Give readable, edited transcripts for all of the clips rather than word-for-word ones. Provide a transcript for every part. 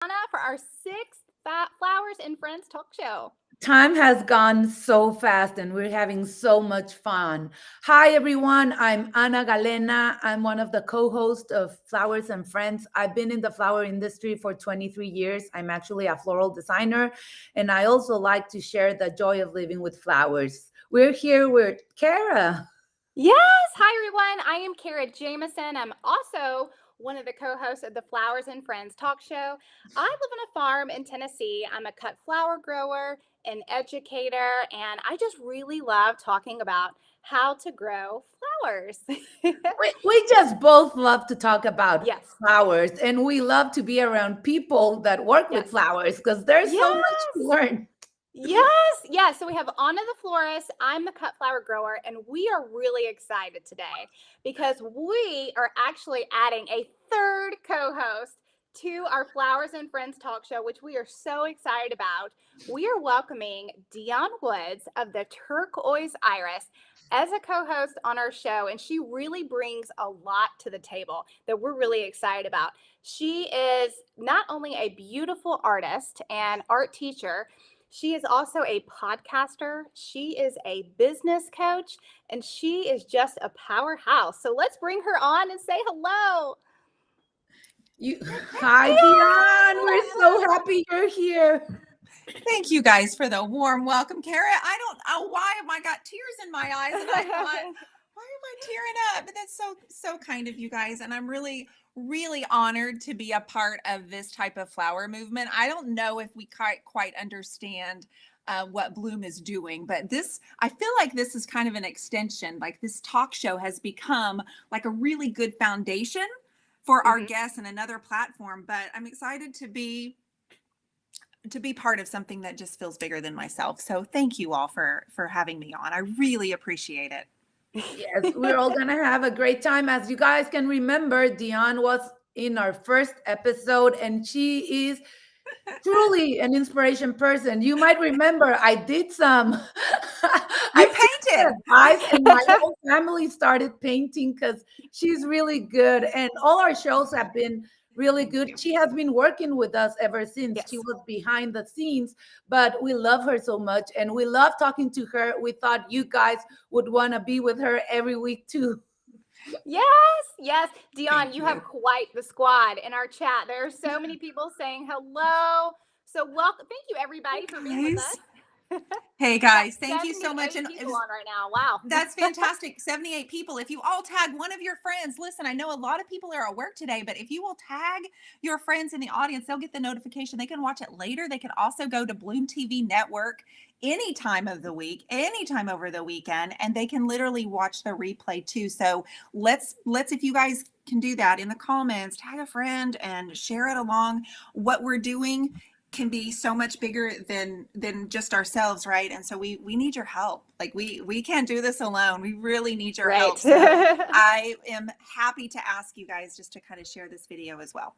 Anna for our sixth Flowers and Friends talk show. Time has gone so fast and we're having so much fun. Hi, everyone. I'm Ana Galena. I'm one of the co hosts of Flowers and Friends. I've been in the flower industry for 23 years. I'm actually a floral designer, and I also like to share the joy of living with flowers. We're here with Kara. Yes. Hi, everyone. I am Kara Jameson. I'm also one of the co hosts of the Flowers and Friends talk show. I live on a farm in Tennessee. I'm a cut flower grower, an educator, and I just really love talking about how to grow flowers. We just both love to talk about Yes. flowers, and we love to be around people that work with Yes. flowers because there's so much to Yes. learn. Yes. So we have Anna the florist. I'm the cut flower grower, and we are really excited today because we are actually adding a third co-host to our Flowers and Friends talk show, which we are so excited about. We are welcoming Dion Woods of the Turquoise Iris as a co-host on our show, and she really brings a lot to the table that we're really excited about. She is not only a beautiful artist and art teacher, she is also a podcaster. She is a business coach, and she is just a powerhouse. So let's bring her on and say hello. You, hi, Dion. We're so happy you're here. Thank you guys for the warm welcome, Kara. I don't know why am I got tears in my eyes, and I thought, why am I tearing up? But that's so kind of you guys, and I'm really honored to be a part of this type of flower movement. I don't know if we quite understand what Bloom is doing, but I feel like this is kind of an extension. Like this talk show has become like a really good foundation for our guests and another platform. But I'm excited to be part of something that just feels bigger than myself. So thank you all for having me on. I really appreciate it. Yes, we're all gonna have a great time. As you guys can remember, Dion was in our first episode, and she is truly an inspiration person. You might remember I did some You I took her painted. advice, and my whole family started painting because she's really good, and all our shows have been really good. She has been working with us ever since. She Yes. was behind the scenes, but we love her so much and we love talking to her. We thought you guys would want to be with her every week too. Yes. Dion, Thank you you. have quite the squad in our chat. There are so many people saying hello. So welcome. Thank you everybody for being with Guys. us. Hey We got guys, thank you so much. 78 And people on right now. Wow. that's fantastic. 78 people. If you all tag one of your friends, listen, I know a lot of people are at work today, but if you will tag your friends in the audience, they'll get the notification. They can watch it later. They can also go to BloomTV Network any time of the week, anytime over the weekend, and they can literally watch the replay too. So let's if you guys can do that in the comments, tag a friend and share it along. What we're doing can be so much bigger than just ourselves, right? And so we need your help. Like we can't do this alone. We really need your Right. help. So I am happy to ask you guys just to kind of share this video as well.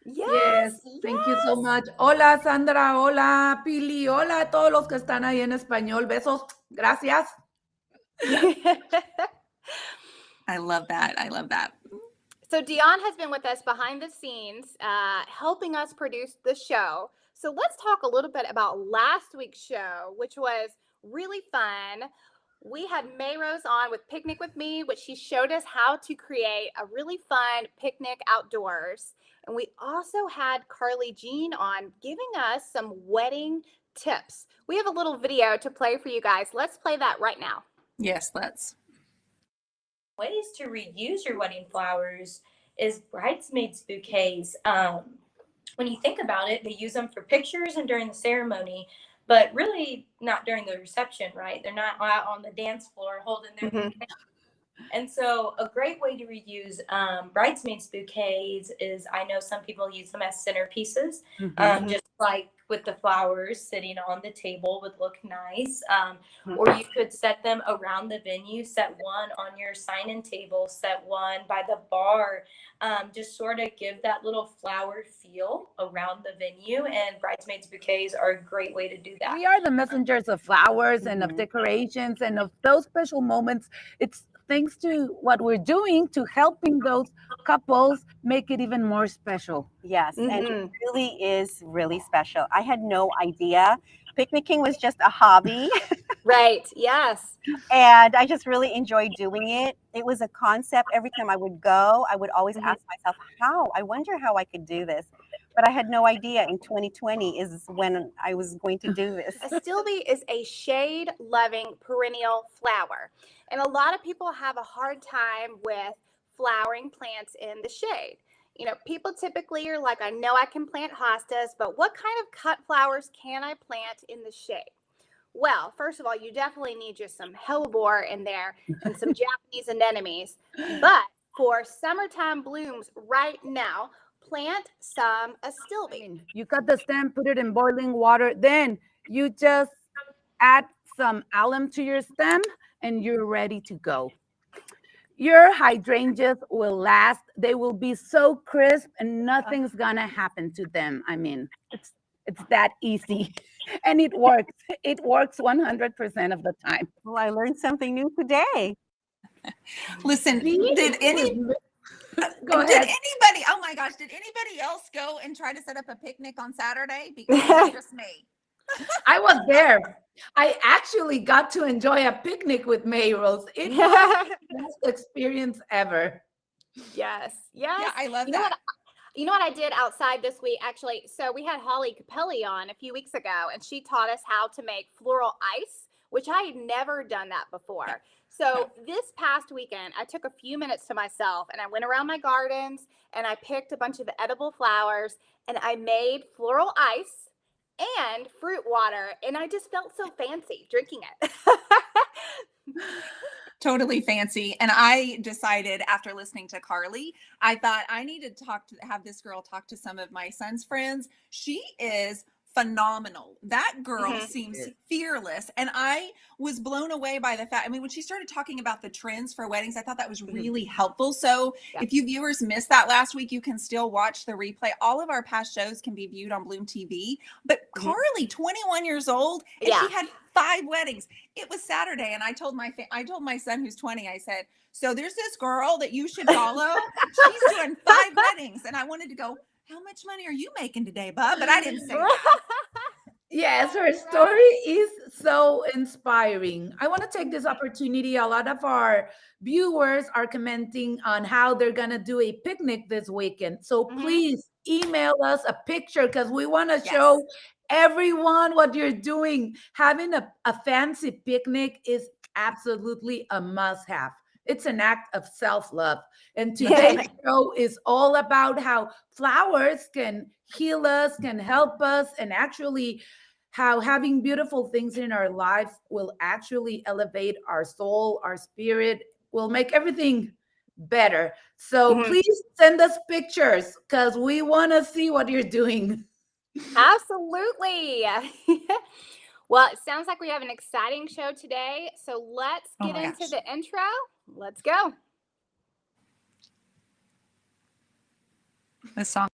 Yes, thank you so much. Hola Sandra, hola Pili, hola a todos los que están ahí en español. Besos, gracias. Yes. I love that. I love that. So Dion has been with us behind the scenes, helping us produce the show. So let's talk a little bit about last week's show, which was really fun. We had Mayrose on with Picnic with Me, which she showed us how to create a really fun picnic outdoors. And we also had Carly Jean on giving us some wedding tips. We have a little video to play for you guys. Let's play that right now. Yes, let's. Ways to reuse your wedding flowers is bridesmaids bouquets. When you think about it, they use them for pictures and during the ceremony, but really not during the reception, right? They're not out on the dance floor holding their bouquet. And so a great way to reuse bridesmaids bouquets is, I know some people use them as centerpieces, just like with the flowers sitting on the table would look nice. Or you could set them around the venue, set one on your sign-in table, set one by the bar, just sort of give that little flower feel around the venue. And bridesmaids bouquets are a great way to do that. We are the messengers of flowers and of decorations and of those special moments. It's thanks to what we're doing to helping those couples make it even more special. Yes, and it Mhm. really is really special. I had no idea. Picnicking was just a hobby, Right. Yes. and I just really enjoyed doing it. It was a concept. Every time I would go, I would always Mhm. ask myself, how? I wonder how I could do this. But I had no idea in 2020 is when I was going to do this. A stilbe is a shade loving perennial flower. And a lot of people have a hard time with flowering plants in the shade. You know, people typically are like, I know I can plant hostas, but what kind of cut flowers can I plant in the shade? Well, first of all, you definitely need just some hellebore in there and some Japanese anemones. But for summertime blooms right now, plant some I astilbe. mean, you cut the stem, put it in boiling water, then you just add some alum to your stem, and you're ready to go. Your hydrangeas will last. They will be so crisp and nothing's gonna happen to them. I mean, it's that easy. And it works. It works 100% of the time. Well, I learned something new today. Listen, See? did any Go did ahead. anybody? Oh my gosh, did anybody else go and try to set up a picnic on Saturday? Because it was just me. I was there. I actually got to enjoy a picnic with May Rose. It was the best experience ever. Yes. Yeah, Yes. I love You know that. what? You know what I did outside this week? Actually, so we had Holly Capelli on a few weeks ago, and she taught us how to make floral ice, which I had never done that before. So this past weekend, I took a few minutes to myself, and I went around my gardens, and I picked a bunch of the edible flowers, and I made floral ice and fruit water, and I just felt so fancy drinking it. Totally fancy. And I decided after listening to Carly, I thought I needed to have this girl talk to some of my son's friends. She is phenomenal. That girl Mhm. seems fearless. And I was blown away by the fact, I mean, when she started talking about the trends for weddings, I thought that was really helpful. So Yeah. if you viewers missed that last week, you can still watch the replay. All of our past shows can be viewed on Bloom TV. But Mhm. Carly, 21 years old, and Yeah. she had 5 weddings. It was Saturday, and I told my son who's 20, I said, so there's this girl that you should follow. She's doing 5 weddings. And I wanted to go, how much money are you making today, bub? But I didn't say that. Yes, her story is so inspiring. I want to take this opportunity. A lot of our viewers are commenting on how they're going to do a picnic this weekend. So Mhm. please email us a picture because we want to Yes. show everyone what you're doing. Having a fancy picnic is absolutely a must have. It's an act of self love. And today's show is all about how flowers can heal us, can help us, and actually how having beautiful things in our lives will actually elevate our soul, our spirit, will make everything better. So Mhm. please send us pictures because we want to see what you're doing. Absolutely. Well, it sounds like we have an exciting show today. So let's Oh get my into gosh. the intro. Let's go. This song.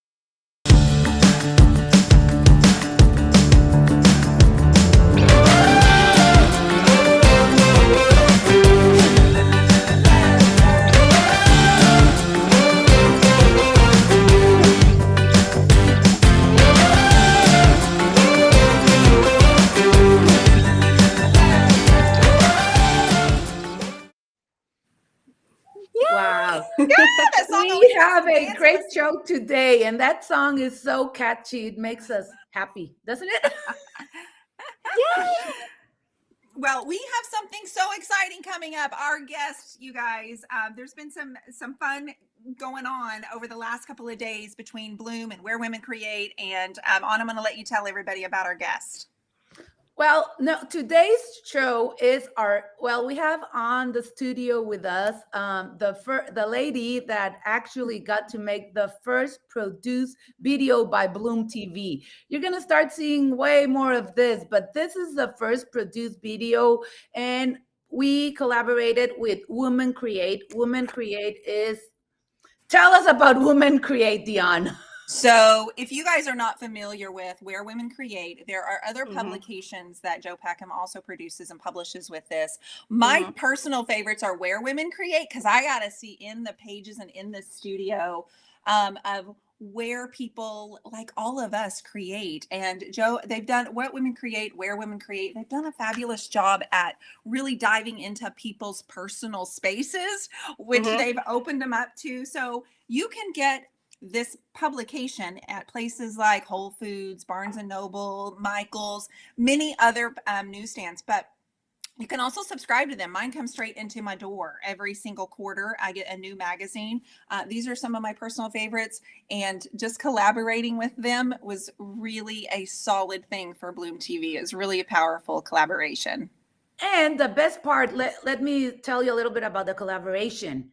Wow. That song We always have makes me a dance. great show today, and that song is so catchy. It makes us happy, doesn't it? Well, we have something so exciting coming up. Our guest, you guys, there's been some fun going on over the last couple of days between Bloom and Where Women Create. And Anna, I'm going to let you tell everybody about our guest. Well, no, today's show is we have on the studio with us the lady that actually got to make the first produced video by Bloom TV. You're going to start seeing way more of this, but this is the first produced video, and we collaborated with Women Create. Women Create is, tell us about Women Create, Dion. So if you guys are not familiar with Where Women Create, there are other Mhm. publications that Joe Peckham also produces and publishes with this. My Mhm. personal favorites are Where Women Create, because I got to see in the pages and in the studio of where people like all of us create. And Joe, they've done What Women Create, Where Women Create. They've done a fabulous job at really diving into people's personal spaces, which Mhm. they've opened them up to. So you can get this publication at places like Whole Foods, Barnes and Noble, Michael's, many other newsstands, but you can also subscribe to them. Mine comes straight into my door every single quarter. I get a new magazine. These are some of my personal favorites, and just collaborating with them was really a solid thing for Bloom TV. It was really a powerful collaboration. And the best part, let me tell you a little bit about the collaboration.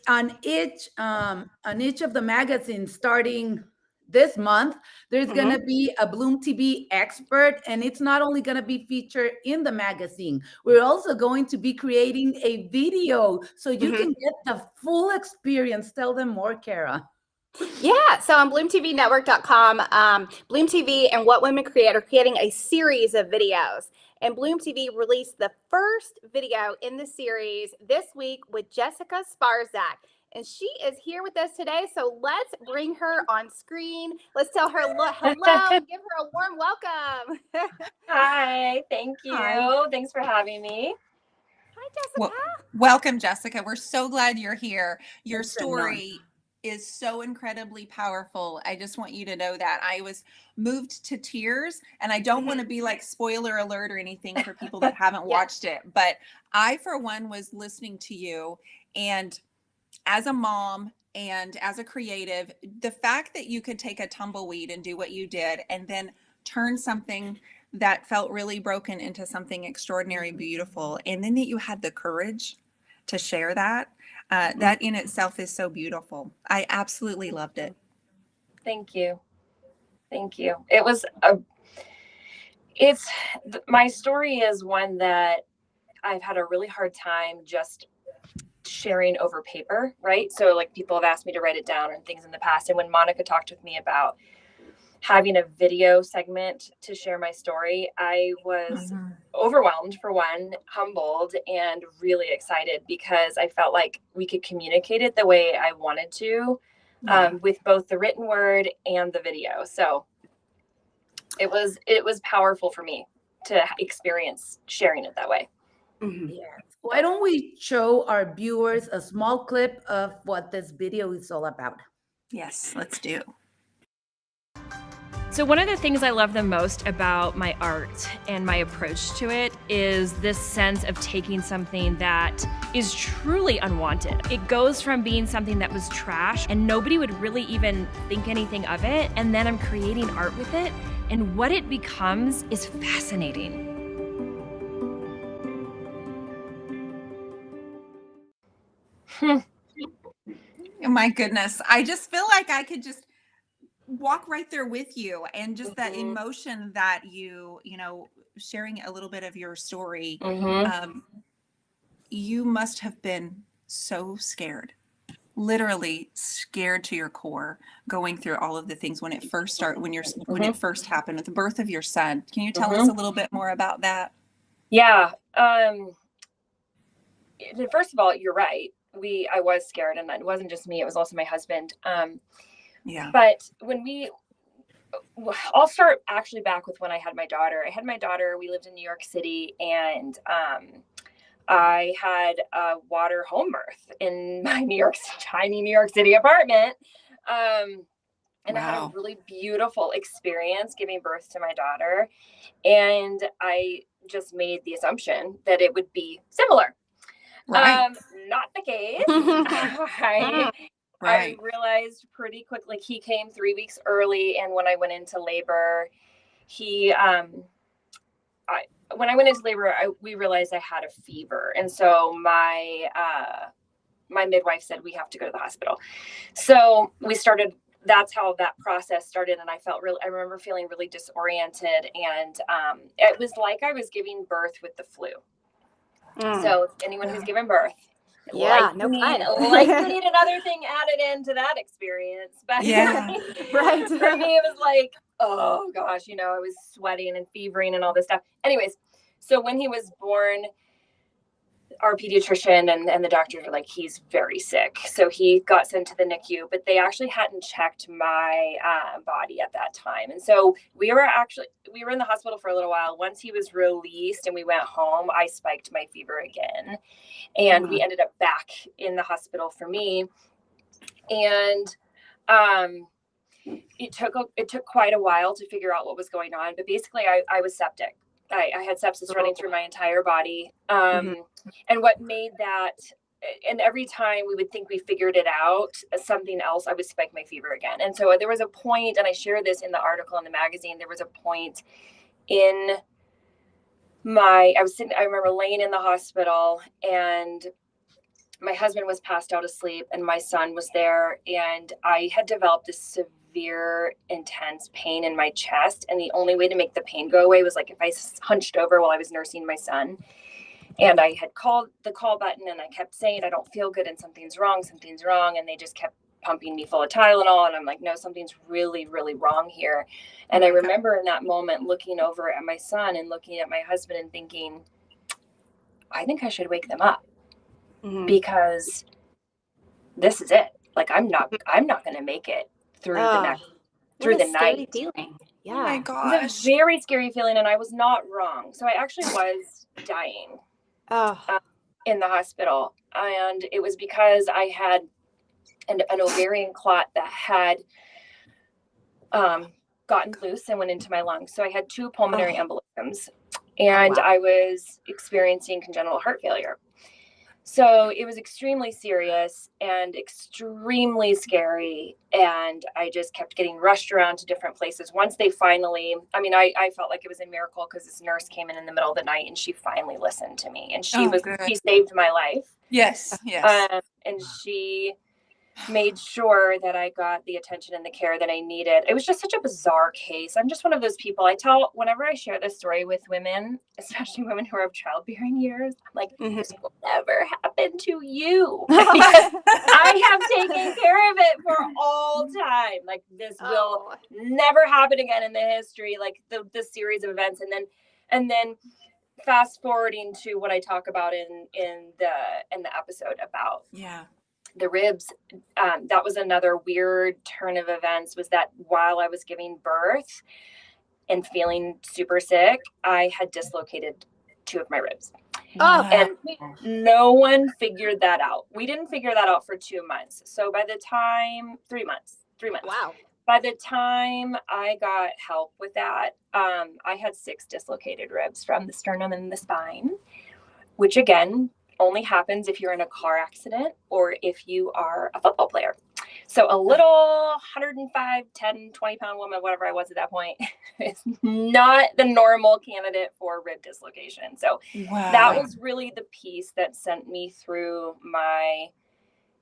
On each of the magazines starting this month, there's Mhm. going to be a Bloom TV expert, and it's not only going to be featured in the magazine, we're also going to be creating a video so you Mhm. can get the full experience. Tell them more, Kara. Yeah, so on BloomTVNetwork.com, Bloom TV and What Women Create are creating a series of videos. And Bloom TV released the first video in the series this week with Jessica Sparzak. And she is here with us today. So let's bring her on screen. Let's tell her hello and give her a warm welcome. Hi, thank Hi. you. Thanks for having me. Hi, Jessica. Well, welcome, Jessica. We're so glad you're here. Your Thanks, Anon. story is so incredibly powerful. I just want you to know that. I was moved to tears, and I don't want to be like spoiler alert or anything for people that haven't Yeah. watched it, but I, for one, was listening to you, and as a mom and as a creative, the fact that you could take a tumbleweed and do what you did and then turn something that felt really broken into something extraordinary, beautiful, and then that you had the courage to share that, that in itself is so beautiful. I absolutely loved it. Thank you. Thank you. My story is one that I've had a really hard time just sharing over paper, right? So like people have asked me to write it down and things in the past. And when Monica talked with me about having a video segment to share my story, I was overwhelmed, for one, humbled, and really excited because I felt like we could communicate it the way I wanted to, with both the written word and the video. So it was powerful for me to experience sharing it that way. Yes. Why don't we show our viewers a small clip of what this video is all about? Yes, let's do. So one of the things I love the most about my art and my approach to it is this sense of taking something that is truly unwanted. It goes from being something that was trash and nobody would really even think anything of it, and then I'm creating art with it, and what it becomes is fascinating. Oh my goodness. I just feel like I could just walk right there with you, and just that emotion that you know, sharing a little bit of your story. You must have been so scared, literally scared to your core, going through all of the things when it first started, when it first happened with the birth of your son. Can you tell us a little bit more about that? Yeah. First of all, you're right. I was scared, and it wasn't just me, it was also my husband. Yeah. But I'll start actually back with when I had my daughter. We lived in New York City, and I had a water home birth in my tiny New York City apartment. And I had a really beautiful experience giving birth to my daughter. And I just made the assumption that it would be similar. Right. Not the case. Right. I realized pretty quickly, he came 3 weeks early. And when I went into labor, we realized I had a fever. And so my midwife said, we have to go to the hospital. So that's how that process started. And I remember feeling really disoriented. And it was like I was giving birth with the flu. So anyone who's given birth, Yeah, no Likely fun. another thing added into that experience. But Yeah. Right. for me, it was like, oh gosh, I was sweating and fevering and all this stuff. Anyways, so when he was born, our pediatrician and the doctors were like, he's very sick. So he got sent to the NICU, but they actually hadn't checked my body at that time. And so we were in the hospital for a little while. Once he was released and we went home, I spiked my fever again. And we ended up back in the hospital for me. And it took quite a while to figure out what was going on. But basically, I was septic. I had sepsis running through my entire body. And what made that, and every time we would think we figured it out, something else, I would spike my fever again. And so there was a point, and I shared this in the article in the magazine, there was a point in I remember laying in the hospital, and my husband was passed out asleep and my son was there, and I had developed this severe, intense pain in my chest. And the only way to make the pain go away was like if I hunched over while I was nursing my son. And I had called the call button and I kept saying, I don't feel good and something's wrong. And they just kept pumping me full of Tylenol. And I'm like, no, something's really, really wrong here. And I remember in that moment looking over at my son and looking at my husband and thinking, I think I should wake them up. Because this is it. Like, I'm not going to make it through the night. Feeling. Yeah. Oh my It gosh. was a very scary feeling, and I was not wrong. So I actually was dying in the hospital, and it was because I had an ovarian clot that had gotten loose and went into my lungs. So I had 2 pulmonary embolisms, and I was experiencing congenital heart failure. So it was extremely serious and extremely scary. And I just kept getting rushed around to different places. Once they finally, I felt like it was a miracle because this nurse came in the middle of the night and she finally listened to me, and she saved my life. Yes. And she made sure that I got the attention and the care that I needed. It was just such a bizarre case. I'm just one of those people. Whenever I share this story with women, especially women who are of childbearing years, I'm like, this will never happen to you. Because I have taken care of it for all time. Like, this will never happen again in the history, like the series of events. And then fast forwarding to what I talk about in the episode about the ribs, that was another weird turn of events, was that while I was giving birth and feeling super sick, I had dislocated 2 of my ribs. And no one figured that out. We didn't figure that out for 2 months. So by the time, 3 months. Wow. By the time I got help with that, I had 6 dislocated ribs from the sternum and the spine, which again, only happens if you're in a car accident or if you are a football player. So a little 105, 10, 20 pound woman, whatever I was at that point, is not the normal candidate for rib dislocation. So that was really the piece that sent me through my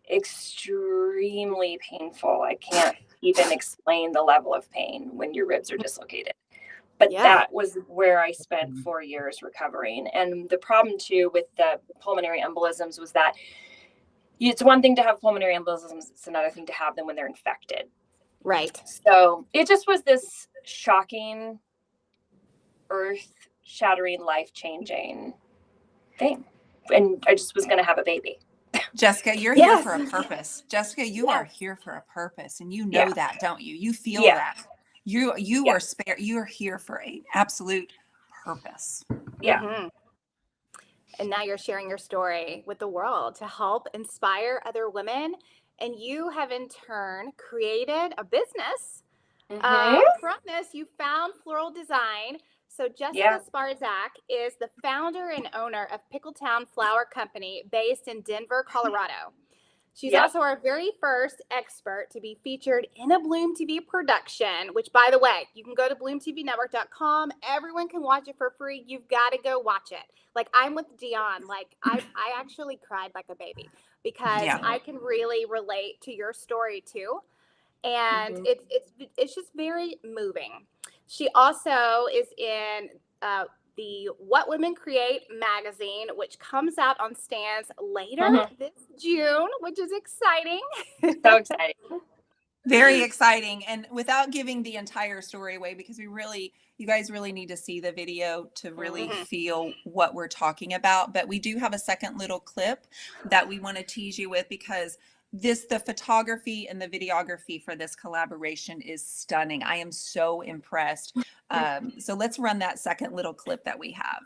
extremely painful, I can't even explain the level of pain when your ribs are dislocated. But that was where I spent 4 years recovering. And the problem too with the pulmonary embolisms was that it's one thing to have pulmonary embolisms, it's another thing to have them when they're infected. Right. So it just was this shocking, earth-shattering, life-changing thing. And I just was going to have a baby. Jessica, you're here for a purpose. Jessica, you are here for a purpose, and you know that, don't you? You feel that. You are spared. You are here for an absolute purpose. Yeah. And now you're sharing your story with the world to help inspire other women. And you have in turn created a business. From this, you found Floral Design. So Jessica Sparzak is the founder and owner of Pickletown Flower Company based in Denver, Colorado. She's also our very first expert to be featured in a BloomTV production, which, by the way, you can go to bloomtvnetwork.com. Everyone can watch it for free. You've got to go watch it. Like, I'm with Dion. Like, I actually cried like a baby because I can really relate to your story too. And it's just very moving. She also is in the What Women Create magazine, which comes out on stands later this June, which is exciting. So exciting. Very exciting. And without giving the entire story away, because you guys really need to see the video to really feel what we're talking about. But we do have a second little clip that we want to tease you with, because the photography and the videography for this collaboration is stunning. I am so impressed. So let's run that second little clip that we have.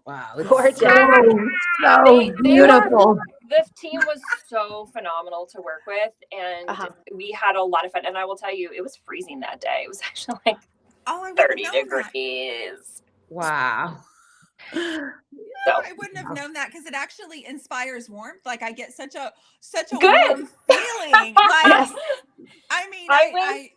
Wow, it's Gorgeous. so beautiful. The team was so phenomenal to work with, and we had a lot of fun. And I will tell you, it was freezing that day. It was actually like 30 degrees. Wow. So I wouldn't have known that, because it actually inspires warmth. Like, I get such a Good. warm feeling. Like, I mean, I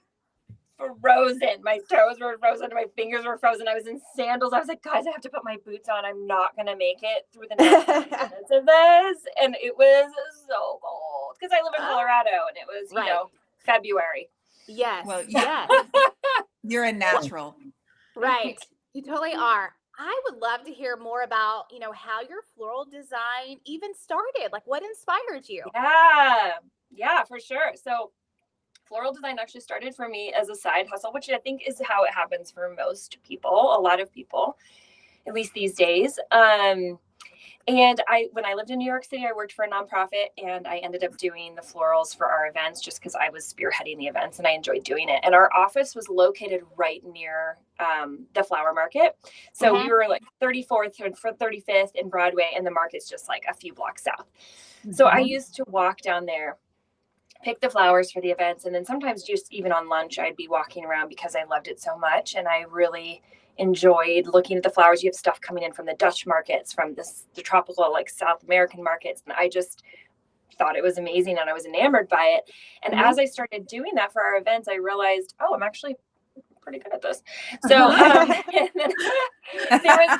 frozen. My toes were frozen. My fingers were frozen. I was in sandals. I was like, guys, I have to put my boots on. I'm not going to make it through the next 10 minutes of this. And it was so cold, because I live in Colorado, and it was, you know, February. Yes. Well, yes. You're a natural. Right. You totally are. I would love to hear more about, how your floral design even started. Like, what inspired you? Yeah, for sure. So floral design actually started for me as a side hustle, which I think is how it happens for most people, a lot of people, at least these days. And when I lived in New York City, I worked for a nonprofit, and I ended up doing the florals for our events just because I was spearheading the events and I enjoyed doing it. And our office was located right near the flower market. So we were like 34th and 35th in Broadway, and the market's just like a few blocks south. So I used to walk down there, pick the flowers for the events, and then sometimes just even on lunch, I'd be walking around because I loved it so much. And I really enjoyed looking at the flowers. You have stuff coming in from the Dutch markets, from the tropical, like South American markets. And I just thought it was amazing, and I was enamored by it. And as I started doing that for our events, I realized, I'm actually pretty good at this. So and then there was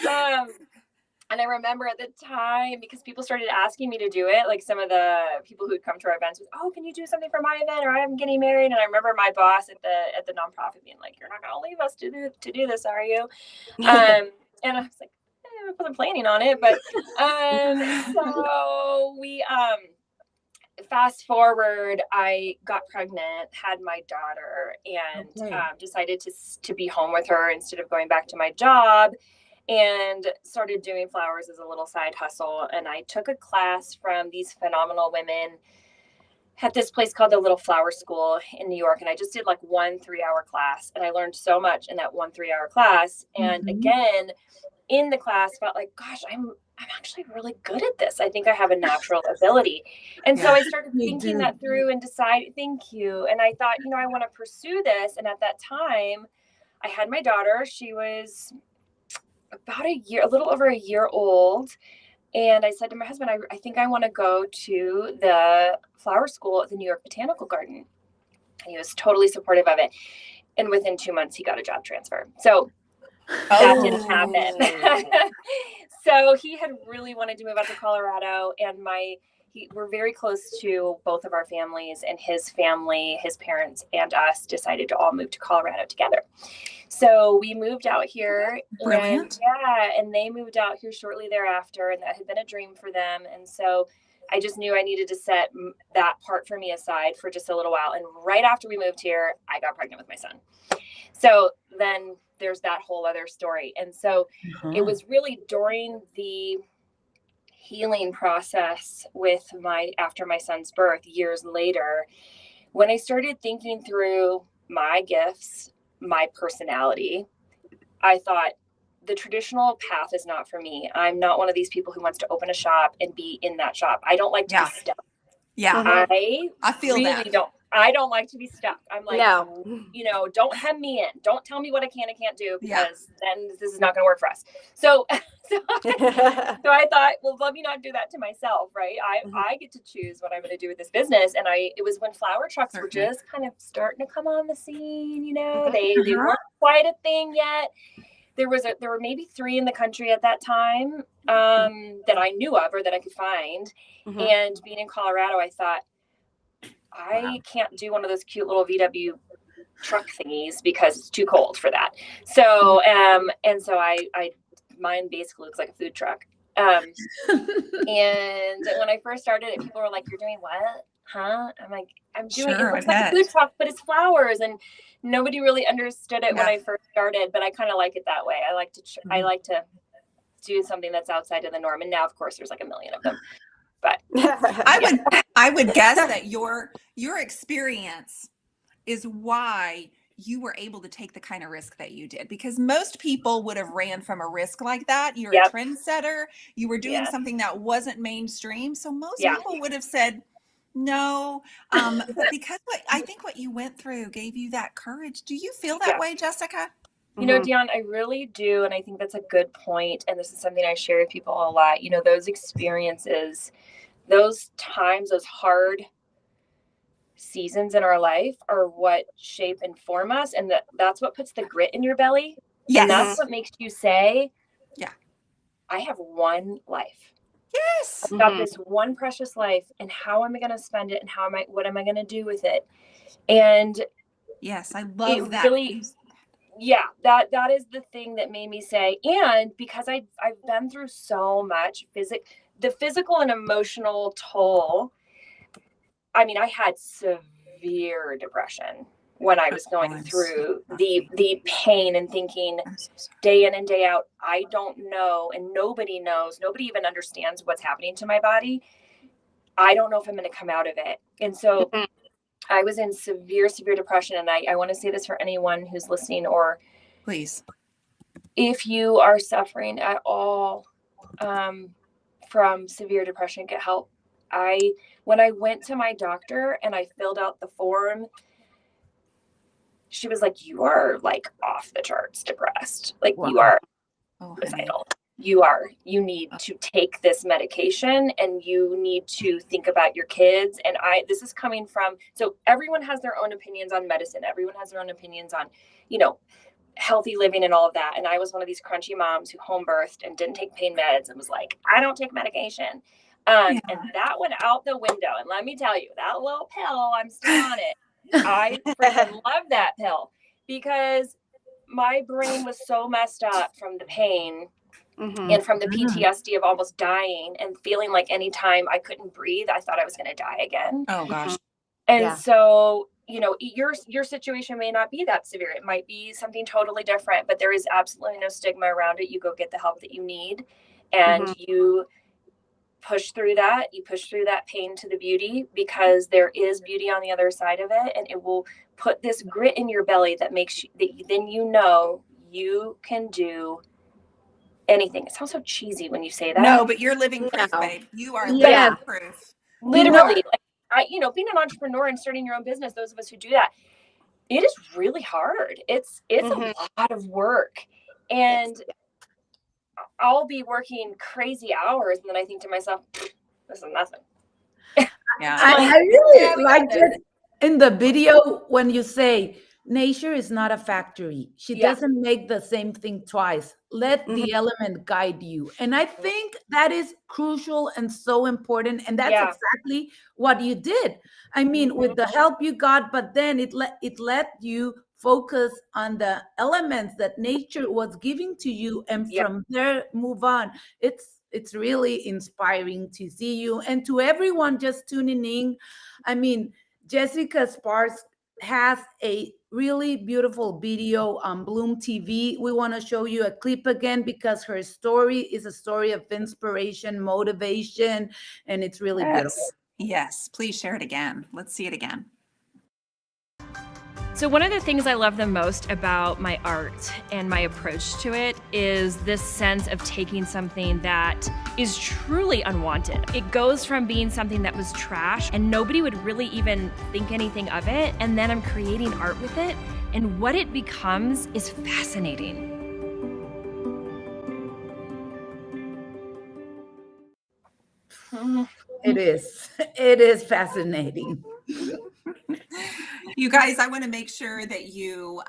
this and I remember at the time, because people started asking me to do it, like some of the people who'd come to our events was, can you do something for my event, or I'm getting married? And I remember my boss at the nonprofit being like, you're not going to leave us to do this, are you? And I was like, I wasn't planning on it, but so we fast forward, I got pregnant, had my daughter, and decided to be home with her instead of going back to my job, and started doing flowers as a little side hustle. And I took a class from these phenomenal women at this place called the Little Flower School in New York. And I just did like 1 3-hour class, and I learned so much in that 1 3-hour class. And again, in the class, felt like, gosh, I'm actually really good at this. I think I have a natural ability. And so I started thinking that through and decided, thank you. And I thought, I want to pursue this. And at that time, I had my daughter. She was about a little over a year old. And I said to my husband, I think I want to go to the flower school at the New York Botanical Garden. And he was totally supportive of it. And within 2 months, he got a job transfer. So that didn't happen. So he had really wanted to move out to Colorado, and we're very close to both of our families, and his family, his parents and us decided to all move to Colorado together. So we moved out here. Brilliant. And they moved out here shortly thereafter, and that had been a dream for them. And so I just knew I needed to set that part for me aside for just a little while. And right after we moved here, I got pregnant with my son. So then there's that whole other story. And so it was really during the healing process after my son's birth, years later, when I started thinking through my gifts, my personality, I thought, the traditional path is not for me. I'm not one of these people who wants to open a shop and be in that shop. I don't like to be stuck. Yeah. I feel really that. I don't like to be stuck. I'm like, No. you know, don't hem me in. Don't tell me what I can and can't do, Yeah. because then this is not going to work for us. So, so I thought, well, let me not do that to myself, right? I get to choose what I'm going to do with this business. And it was when flower trucks were Certainly. just kind of starting to come on the scene, you know, they weren't quite a thing yet. There were maybe 3 in the country at that time that I knew of or that I could find. And being in Colorado, I thought, I can't do one of those cute little VW truck thingies because it's too cold for that. So, and so mine basically looks like a food truck. And when I first started it, people were like, "You're doing what? Huh?" I'm like, "I'm doing Sure, it looks I like a bet. food truck, but it's flowers." And nobody really understood it when Yeah. I first started, but I kind of like it that way. I like to do something that's outside of the norm. And now, of course, there's like a million of them. But I would guess that your experience is why you were able to take the kind of risk that you did, because most people would have ran from a risk like that. You're Yep. a trendsetter. You were doing Yes. something that wasn't mainstream. So most Yeah. people would have said no. But because I think what you went through gave you that courage. Do you feel that Yeah. way, Jessica? You know, Dion, I really do. And I think that's a good point. And this is something I share with people a lot. You know, those experiences, those times, those hard seasons in our life are what shape and form us. And that's what puts the grit in your belly. Yes. And that's what makes you say, Yeah. I have one life. Yes. I've got this one precious life, and how am I going to spend it? And what am I going to do with it? And yes, I love that. Really, yeah, that is the thing that made me say, and because I've been through so much the physical and emotional toll. I mean, I had severe depression when I was going through the pain and thinking day in and day out, I don't know, and nobody knows, nobody even understands what's happening to my body. I don't know if I'm going to come out of it. And so I was in severe depression. And I want to say this for anyone who's listening, or please, if you are suffering at all from severe depression, get help. When I went to my doctor and I filled out the form, she was like, "You are like off the charts depressed. Like you are suicidal. You need to take this medication, and you need to think about your kids." And this is coming from, so everyone has their own opinions on medicine. Everyone has their own opinions on, you know, healthy living and all of that. And I was one of these crunchy moms who home birthed and didn't take pain meds and was like, I don't take medication. And that went out the window. And let me tell you, that little pill, I'm still on it. I freaking love that pill, because my brain was so messed up from the pain and from the PTSD of almost dying and feeling like anytime I couldn't breathe, I thought I was going to die again. Oh gosh. And so, you know, your situation may not be that severe. It might be something totally different, but there is absolutely no stigma around it. You go get the help that you need, and you push through that. You push through that pain to the beauty, because there is beauty on the other side of it. And it will put this grit in your belly that makes you, then you know you can do anything. It sounds so cheesy when you say that. No, but you're living proof, babe. You are living proof. Literally. Being an entrepreneur and starting your own business, those of us who do that, it is really hard. It's a lot of work. And I'll be working crazy hours, and then I think to myself, this is nothing. Yeah. I really liked it in the video when you say, nature is not a factory. She doesn't make the same thing twice. Let the element guide you. And I think that is crucial and so important. And that's exactly what you did. I mean, with the help you got, but then it let you focus on the elements that nature was giving to you, and from there move on. It's really inspiring to see you, and to everyone just tuning in. I mean, Jessica Sparzak has a really beautiful video on BloomTV. We want to show you a clip again, because her story is a story of inspiration, motivation, and it's really beautiful. Yes, please share it again. Let's see it again. So one of the things I love the most about my art and my approach to it is this sense of taking something that is truly unwanted. It goes from being something that was trash and nobody would really even think anything of it, and then I'm creating art with it, and what it becomes is fascinating. It is. It is fascinating. You guys, I want to make sure that you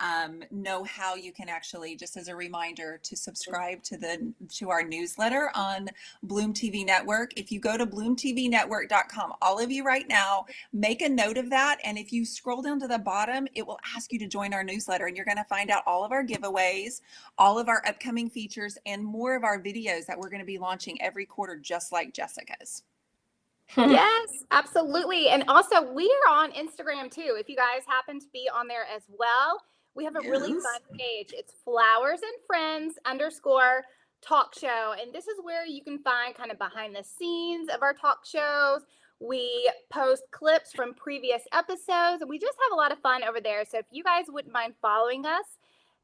know how you can actually, just as a reminder, to subscribe to our newsletter on BloomTV Network. If you go to bloomtvnetwork.com, all of you right now, make a note of that. And if you scroll down to the bottom, it will ask you to join our newsletter, and you're going to find out all of our giveaways, all of our upcoming features, and more of our videos that we're going to be launching every quarter, just like Jessica's. Yes, absolutely. And also, we are on Instagram too. If you guys happen to be on there as well, we have a really fun page. It's Flowers and Friends _ talk show. And this is where you can find kind of behind the scenes of our talk shows. We post clips from previous episodes, and we just have a lot of fun over there. So if you guys wouldn't mind following us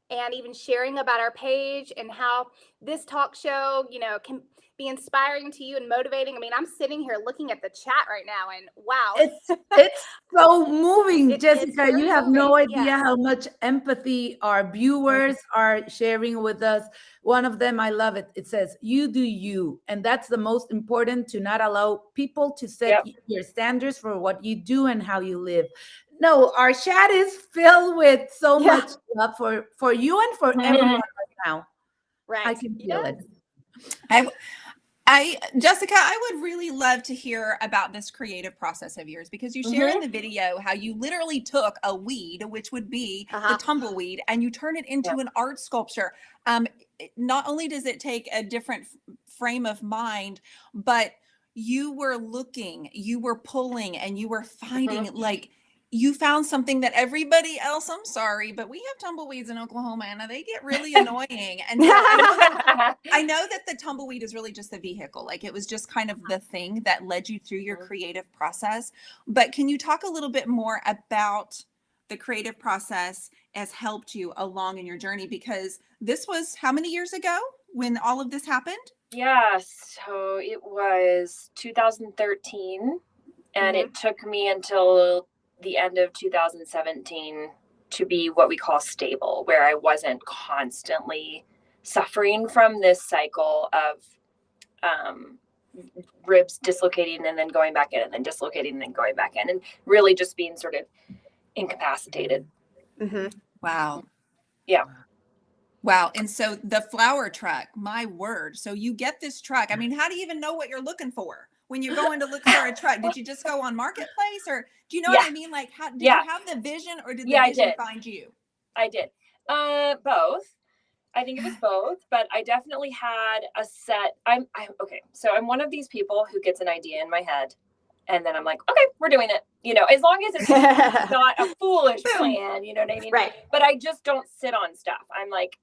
and even sharing about our page and how this talk show, can be inspiring to you and motivating. I mean, I'm sitting here looking at the chat right now, and wow. It's so moving, Jessica. You have no moving, idea how much empathy our viewers are sharing with us. One of them, I love it. It says, "You do you." And that's the most important, to not allow people to set your standards for what you do and how you live. No, our chat is filled with so much love for you and for everyone right now. Right. I can feel it. Jessica, I would really love to hear about this creative process of yours, because you share in the video how you literally took a weed, which would be the tumbleweed, and you turn it into an art sculpture. Not only does it take a different frame of mind, but you were looking, you were pulling, and you were finding you found something that everybody else, I'm sorry, but we have tumbleweeds in Oklahoma and they get really annoying. And so I know that the tumbleweed is really just the vehicle. Like, it was just kind of the thing that led you through your creative process. But can you talk a little bit more about the creative process has helped you along in your journey? Because this was how many years ago when all of this happened? Yeah, so it was 2013, and it took me until the end of 2017 to be what we call stable, where I wasn't constantly suffering from this cycle of ribs dislocating and then going back in, and then dislocating and then going back in, and really just being sort of incapacitated. Wow. Yeah. Wow. And so the flower truck, my word. So you get this truck. I mean, how do you even know what you're looking for when you're going to look for a truck? Did you just go on Marketplace, or do you know what I mean? Like, how did you have the vision, or did the vision find you? I did. Both. I think it was both, but I definitely had a set. Okay. So I'm one of these people who gets an idea in my head, and then I'm like, okay, we're doing it. As long as it's not a foolish plan, you know what I mean? Right. But I just don't sit on stuff. I'm like,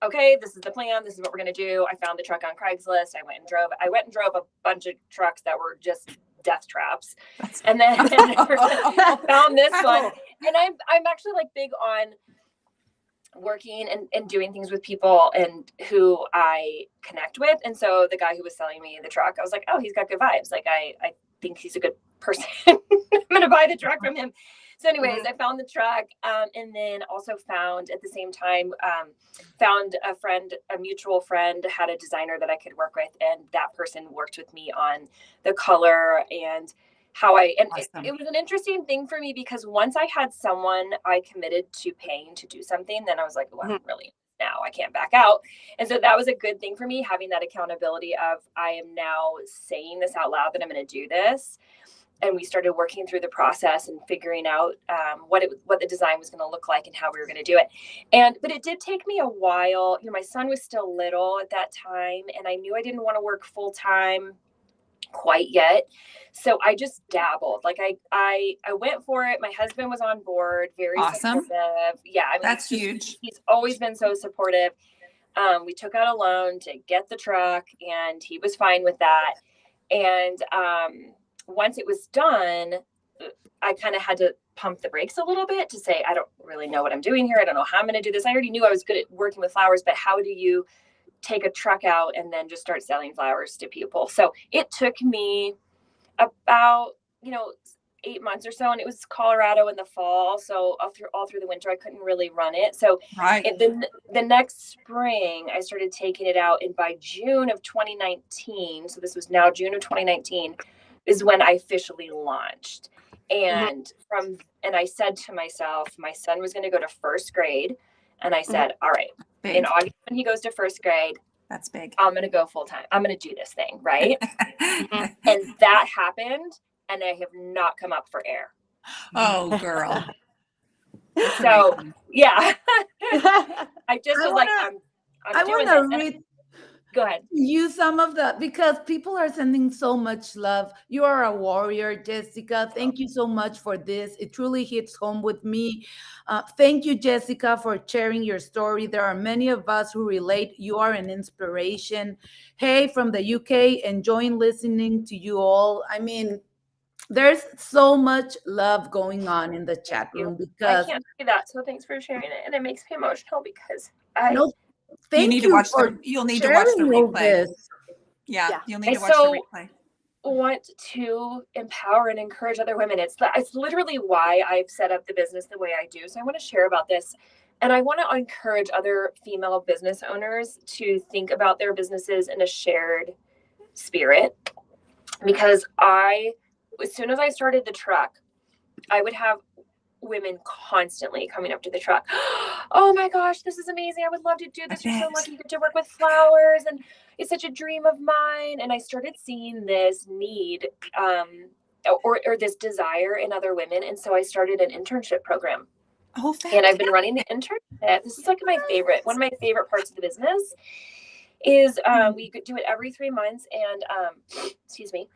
okay, this is the plan. This is what we're going to do. I found the truck on Craigslist. I went and drove a bunch of trucks that were just death traps. And then found this one. And I'm actually big on working and doing things with people and who I connect with. And so the guy who was selling me the truck, I was like, oh, he's got good vibes. I think he's a good person. I'm going to buy the truck from him. So anyways, I found the truck, and then also found at the same time, found a mutual friend had a designer that I could work with. And that person worked with me on the color and how it was an interesting thing for me, because once I had someone I committed to paying to do something, then I was like, well, really, now I can't back out. And so that was a good thing for me, having that accountability of, I am now saying this out loud that I'm going to do this. And we started working through the process and figuring out what the design was going to look like and how we were going to do it. But it did take me a while. My son was still little at that time, and I knew I didn't want to work full time quite yet. So I just dabbled. I went for it. My husband was on board, very supportive. Yeah, that's huge. He's always been so supportive. We took out a loan to get the truck, and he was fine with that. And once it was done, I kind of had to pump the brakes a little bit to say, I don't really know what I'm doing here. I don't know how I'm going to do this. I already knew I was good at working with flowers, but how do you take a truck out and then just start selling flowers to people? So it took me about, 8 months or so, and it was Colorado in the fall. So all through the winter, I couldn't really run it. So Right. the next spring, I started taking it out, and by June of 2019, so this was now June of 2019, is when I officially launched. And I said to myself, my son was going to go to first grade, and I said, all right, Big. in August when he goes to first grade, That's big. I'm going to go full time. I'm going to do this thing, right? And that happened, and I have not come up for air. Oh, girl. So yeah, I just was like, I'm I doing want to this. read Go ahead. you some of the, because people are sending so much love. You are a warrior, Jessica. Thank you so much for this. It truly hits home with me. Thank you, Jessica, for sharing your story. There are many of us who relate. You are an inspiration. Hey, from the UK, enjoying listening to you all. I mean, there's so much love going on in the chat room I because can't say that, so thanks for sharing it, and it makes me emotional because I no, thank you need to watch for you'll need to watch the sharing all replay. this. Yeah, you'll need I to watch the replay. want to empower and encourage other women. It's literally why I've set up the business the way I do. So I want to share about this, and I want to encourage other female business owners to think about their businesses in a shared spirit, because as soon as I started the truck, I would have women constantly coming up to the truck. Oh my gosh, this is amazing. I would love to do this. You're so lucky you get to work with flowers, and it's such a dream of mine. And I started seeing this need or this desire in other women. And so I started an internship program. Oh, and I've been running the internship. This is like one of my favorite parts of the business is we do it every 3 months. And excuse me.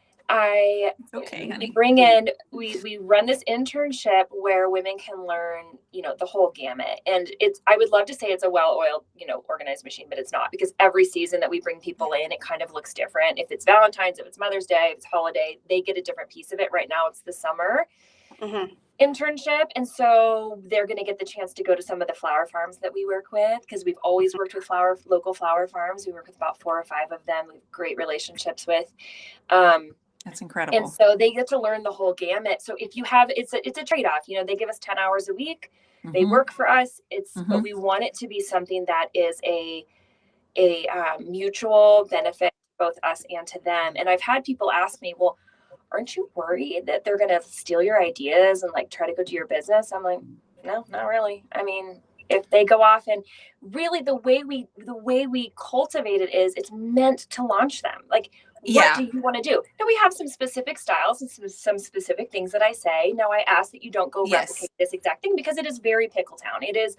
We run this internship where women can learn, the whole gamut. And I would love to say it's a well-oiled, organized machine, but it's not, because every season that we bring people in, it kind of looks different. If it's Valentine's, if it's Mother's Day, if it's holiday, they get a different piece of it. Right now it's the summer internship. And so they're going to get the chance to go to some of the flower farms that we work with, because we've always worked with local flower farms. We work with about 4 or 5 of them. We have great relationships with. That's incredible. And so they get to learn the whole gamut. So if you have, it's a trade-off, they give us 10 hours a week. They work for us. But we want it to be something that is a mutual benefit, both us and to them. And I've had people ask me, well, aren't you worried that they're going to steal your ideas and like try to go do your business? I'm like, no, not really. I mean, if they go off, and really the way we cultivate it is it's meant to launch them. Like, what do you want to do? Now we have some specific styles and some specific things that I say. Now I ask that you don't go replicate this exact thing, because it is very Pickletown. It is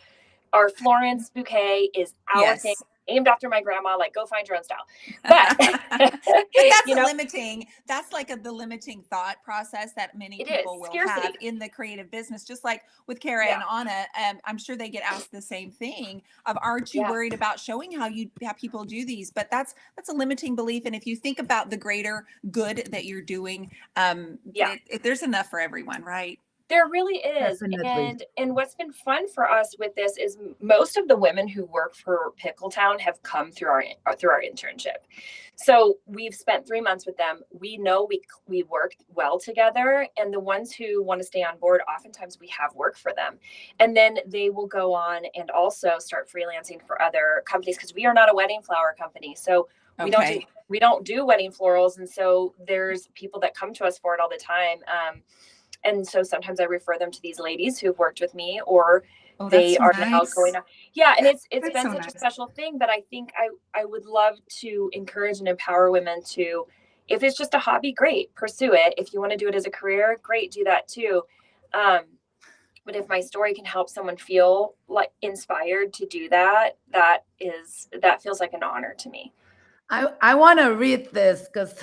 our Florence bouquet is our thing, named after my grandma. Like, go find your own style. But that's limiting. That's like the limiting thought process that many people will have in the creative business. Just like with Kara and Anna, I'm sure they get asked the same thing of, aren't you worried about showing how people do these? But that's a limiting belief. And if you think about the greater good that you're doing, there's enough for everyone, right? There really is. Definitely. And what's been fun for us with this is most of the women who work for Pickletown have come through our internship. So we've spent 3 months with them. We know we work well together, and the ones who want to stay on board, oftentimes we have work for them. And then they will go on and also start freelancing for other companies, because we are not a wedding flower company. So we don't do wedding florals. And so there's people that come to us for it all the time. And so sometimes I refer them to these ladies who've worked with me, or they are now going on. Yeah. And it's been such a special thing. But I think I would love to encourage and empower women to, if it's just a hobby, great, pursue it. If you want to do it as a career, great, do that too. But if my story can help someone feel like inspired to do that, that feels like an honor to me. I want to read this because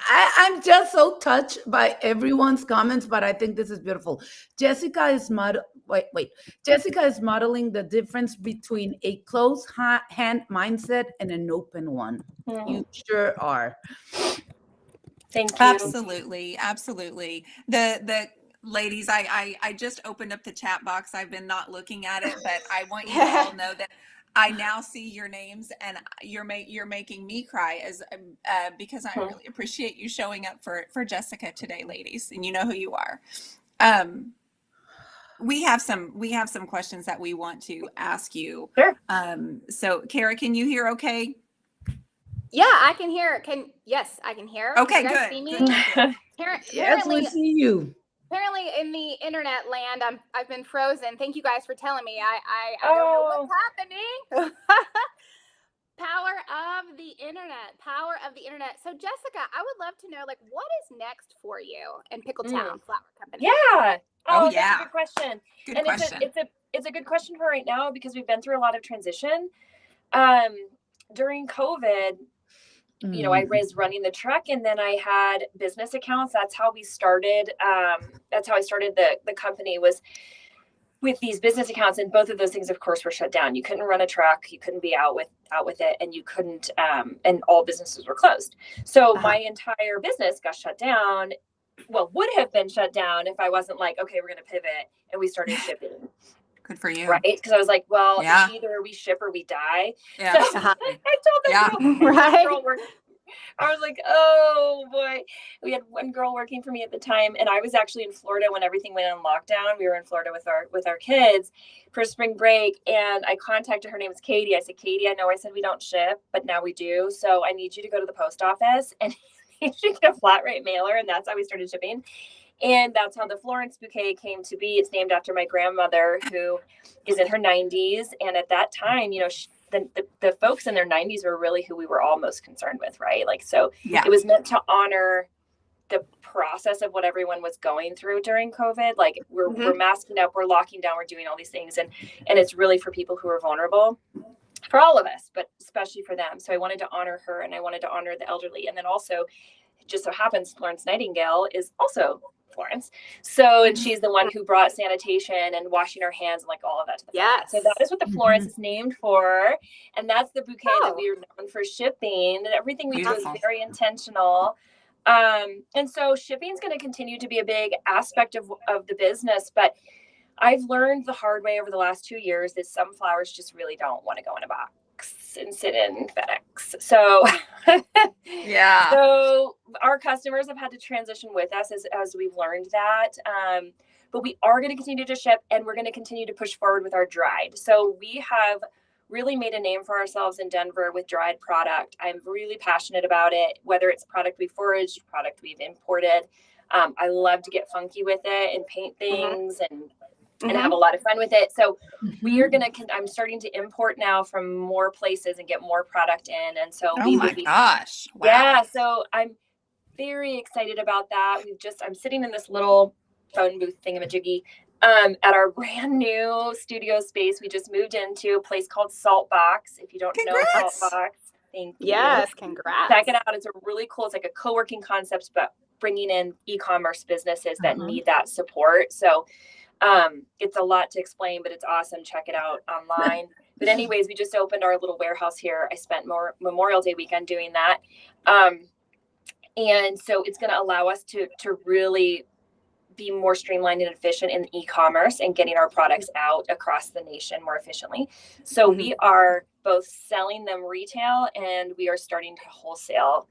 I'm just so touched by everyone's comments, but I think this is beautiful. Jessica is Jessica is modeling the difference between a closed hand mindset and an open one. You sure are. Thank you. Absolutely. The ladies, I just opened up the chat box. I've been not looking at it, but I want you to all know that I now see your names, and you're making me cry because I really appreciate you showing up for Jessica today, ladies, and you know who you are. We have some questions that we want to ask you. Sure. So Kara, can you hear okay? Yeah, I can hear. Yes, I can hear. Okay, you guys good. See me? Good. Yes, we see you. Apparently, in the internet land, I've been frozen. Thank you guys for telling me. I don't know what's happening. Power of the internet. Power of the internet. So Jessica, I would love to know, like, what is next for you in Pickletown Flower Company? Yeah. Oh, That's yeah. a good question. Good And question. it's a good question for right now because we've been through a lot of transition. During COVID, you know, I was running the truck, and then I had business accounts. That's how we started. That's how I started the company, was with these business accounts, and both of those things, of course, were shut down. You couldn't run a truck, you couldn't be out with it, and you couldn't, and all businesses were closed. So my entire business got shut down. Well, would have been shut down if I wasn't like, okay, we're going to pivot, and we started shipping. Good for you. Right. Because I was like, well, Yeah. either we ship or we die. Yeah. So I told them, I was like, oh boy. We had one girl working for me at the time, and I was actually in Florida when everything went on lockdown. We were in Florida with our kids for spring break, and I contacted her. Name is Katie. I said, Katie, I know I said we don't ship, but now we do. So I need you to go to the post office and you should get a flat rate mailer. And that's how we started shipping. And that's how the Florence bouquet came to be. It's named after my grandmother, who is in her 90s. And at that time, you know, the folks in their 90s were really who we were all most concerned with, right? Like, so it was meant to honor the process of what everyone was going through during COVID. Like, we're masking up, we're locking down, we're doing all these things. And it's really for people who are vulnerable, for all of us, but especially for them. So I wanted to honor her, and I wanted to honor the elderly. And then also, it just so happens Florence Nightingale is also Florence. So, and she's the one who brought sanitation and washing our hands and like all of that to the front. So that is what the Florence is named for. And that's the bouquet that we are known for shipping. And everything we do is very intentional. And so shipping is going to continue to be a big aspect of the business. But I've learned the hard way over the last 2 years that some flowers just really don't want to go in a box and sit in FedEx. So so our customers have had to transition with us as we've learned that. But we are going to continue to ship, and we're going to continue to push forward with our dried. So we have really made a name for ourselves in Denver with dried product. I'm really passionate about it, whether it's product we foraged, product we've imported. I love to get funky with it and paint things and have a lot of fun with it. So we are I'm starting to import now from more places and get more product in. And so gosh. Wow. Yeah. So I'm very excited about that. I'm sitting in this little phone booth thingamajiggy at our brand new studio space. We just moved into a place called Salt Box. If you don't know Salt Box, thank you. Yes, congrats. Check it out. It's a really cool, it's like a co-working concept, but bringing in e-commerce businesses that need that support. So it's a lot to explain, but it's awesome. Check it out online. But anyways, we just opened our little warehouse here. I spent Memorial Day weekend doing that. And so it's going to allow us to really be more streamlined and efficient in e-commerce and getting our products out across the nation more efficiently. So we are both selling them retail, and we are starting to wholesale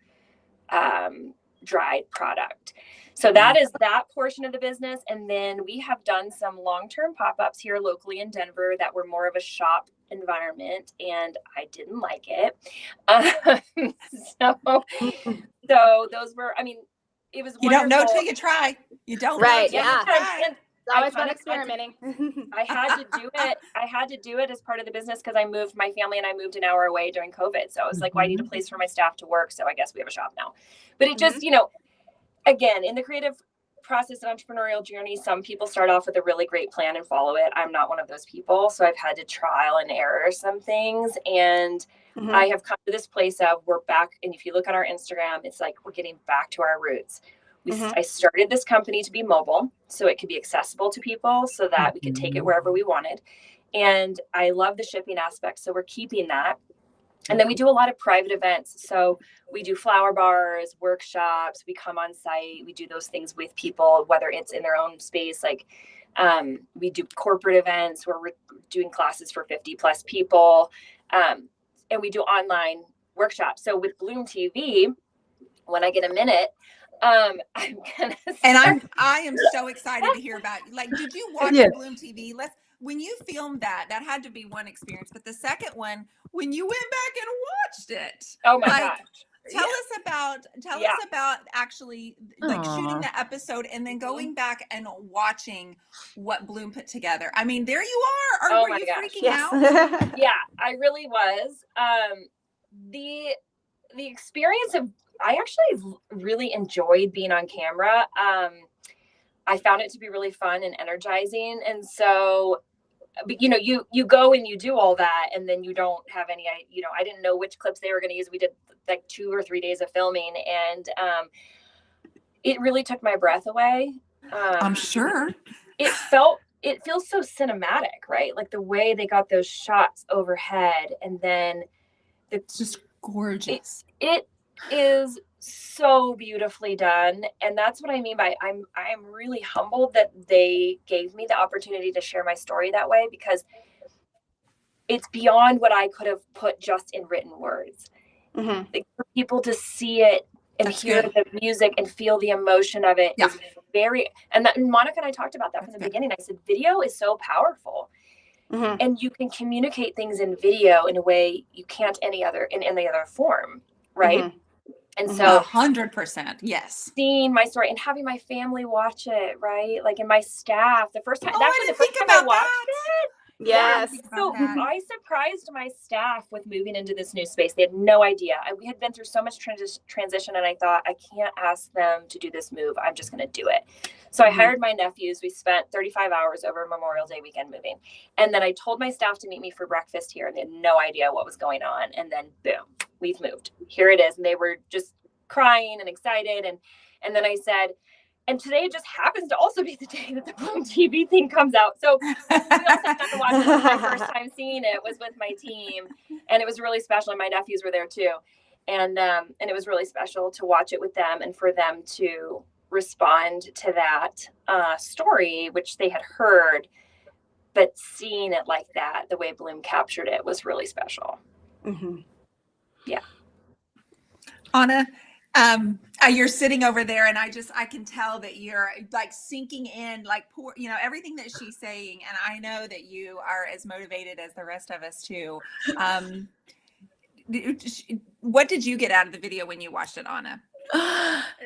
dried product. So that is that portion of the business. And then we have done some long-term pop-ups here locally in Denver that were more of a shop environment, and I didn't like it. So those were, it was you wonderful. don't know till you try. You don't know till you try. It's always fun experimenting. I had to do it. I had to do it as part of the business because my family and I moved an hour away during COVID. So I was like, well, I need a place for my staff to work. So I guess we have a shop now. But it just, again, in the creative process and entrepreneurial journey, some people start off with a really great plan and follow it. I'm not one of those people. So I've had to trial and error some things. And I have come to this place of we're back. And if you look on our Instagram, it's like we're getting back to our roots. I started this company to be mobile, so it could be accessible to people so that we could take it wherever we wanted. And I love the shipping aspect. So we're keeping that. And then we do a lot of private events. So we do flower bars, workshops, we come on site, we do those things with people, whether it's in their own space, like we do corporate events where we're doing classes for 50 plus people. And we do online workshops. So with BloomTV, when I get a minute, I'm gonna I am so excited to hear about, like, did you watch Yes. BloomTV? When you filmed that had to be one experience, but the second one, when you went back and watched it, oh my like, gosh. tell us about actually like shooting the episode and then going back and watching what Bloom put together. I mean, there you are. Were you freaking out? Yeah, I really was. The experience of, I actually really enjoyed being on camera. I found it to be really fun and energizing. And so, you know, you go and you do all that, and then you don't have any, you know, I didn't know which clips they were going to use. We did like 2 or 3 days of filming, and it really took my breath away. I'm sure. It feels so cinematic, right? Like the way they got those shots overhead, and then It's just gorgeous. It is so beautifully done. And that's what I mean by I'm really humbled that they gave me the opportunity to share my story that way, because it's beyond what I could have put just in written words. Like, for people to see it and hear the music and feel the emotion of it is very, and Monica and I talked about that from the beginning. I said, video is so powerful. And you can communicate things in video in a way you can't in any other form, right? And so 100%, yes. Seeing my story and having my family watch it, right? Like, and my staff, the first time, I watched it. Yes. So I surprised my staff with moving into this new space. They had no idea. We had been through so much transition, and I thought, I can't ask them to do this move. I'm just going to do it. So I hired my nephews. We spent 35 hours over Memorial Day weekend moving. And then I told my staff to meet me for breakfast here, and they had no idea what was going on. And then boom, we've moved. Here it is. And they were just crying and excited. And then I said, and today just happens to also be the day that the BloomTV thing comes out. So we also got to watch it. My first time seeing it was with my team, and it was really special. And my nephews were there too. And it was really special to watch it with them and for them to respond to that story, which they had heard, but seeing it like that, the way Bloom captured it, was really special. Yeah. Anna, you're sitting over there, and I can tell that you're like sinking in, like, poor, you know, everything that she's saying. And I know that you are as motivated as the rest of us too. What did you get out of the video when you watched it, Anna?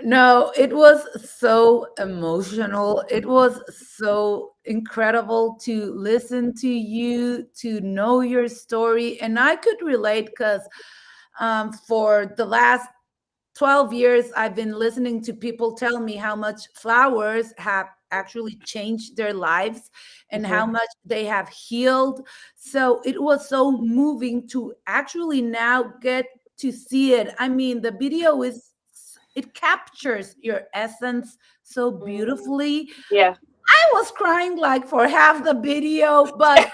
No, it was so emotional. It was so incredible to listen to you, to know your story. And I could relate because for the last 12 years, I've been listening to people tell me how much flowers have actually changed their lives and how much they have healed. So it was so moving to actually now get to see it. I mean, the video it captures your essence so beautifully. Yeah. I was crying like for half the video, but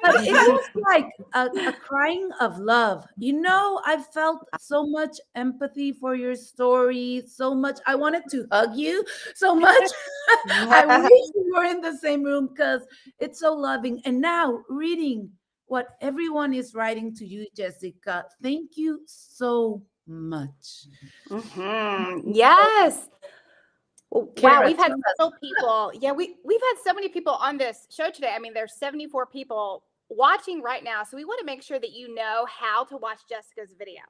it was like a crying of love. You know, I felt so much empathy for your story, so much. I wanted to hug you so much. I wish we were in the same room because it's so loving. And now reading what everyone is writing to you, Jessica, thank you so much. Yes. Wow, we've had tell so people. Yeah, we've had so many people on this show today. I mean, there's 74 people watching right now. So we want to make sure that you know how to watch Jessica's video.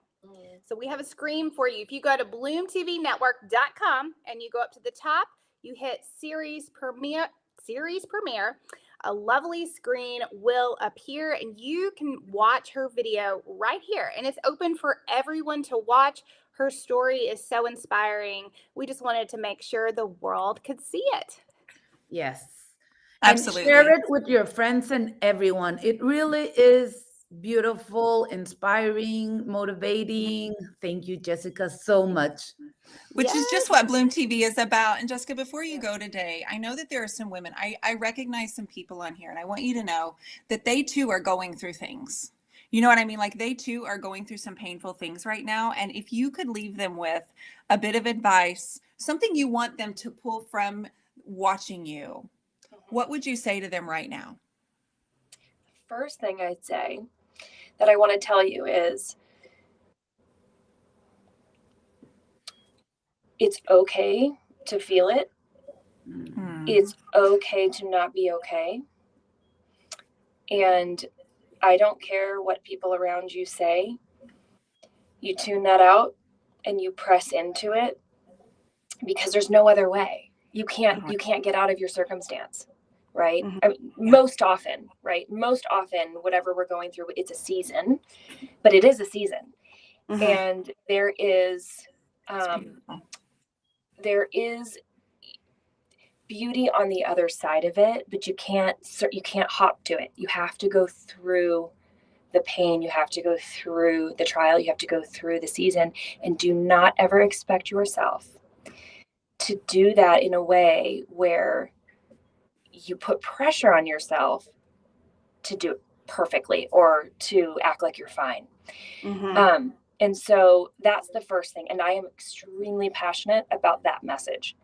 So we have a screen for you. If you go to bloomtvnetwork.com and you go up to the top, you hit series premiere, a lovely screen will appear and you can watch her video right here. And it's open for everyone to watch. Her story is so inspiring. We just wanted to make sure the world could see it. Yes. Absolutely. And share it with your friends and everyone. It really is beautiful, inspiring, motivating. Thank you, Jessica, so much. Which is just what BloomTV is about. And Jessica, before you go today, I know that there are some women, I recognize some people on here, and I want you to know that they too are going through things. You know what I mean? Like they too are going through some painful things right now. And if you could leave them with a bit of advice, something you want them to pull from watching you, what would you say to them right now? First thing I'd say that I want to tell you is it's okay to feel it. It's okay to not be okay. And I don't care what people around you say. You tune that out and you press into it because there's no other way. You can't get out of your circumstance, right? I mean, most often, right? Most often, whatever we're going through, it's a season, but it is a season. And there is beauty on the other side of it, but you can't hop to it. You have to go through the pain, you have to go through the trial, you have to go through the season, and do not ever expect yourself to do that in a way where you put pressure on yourself to do it perfectly or to act like you're fine. And so that's the first thing. And I am extremely passionate about that message.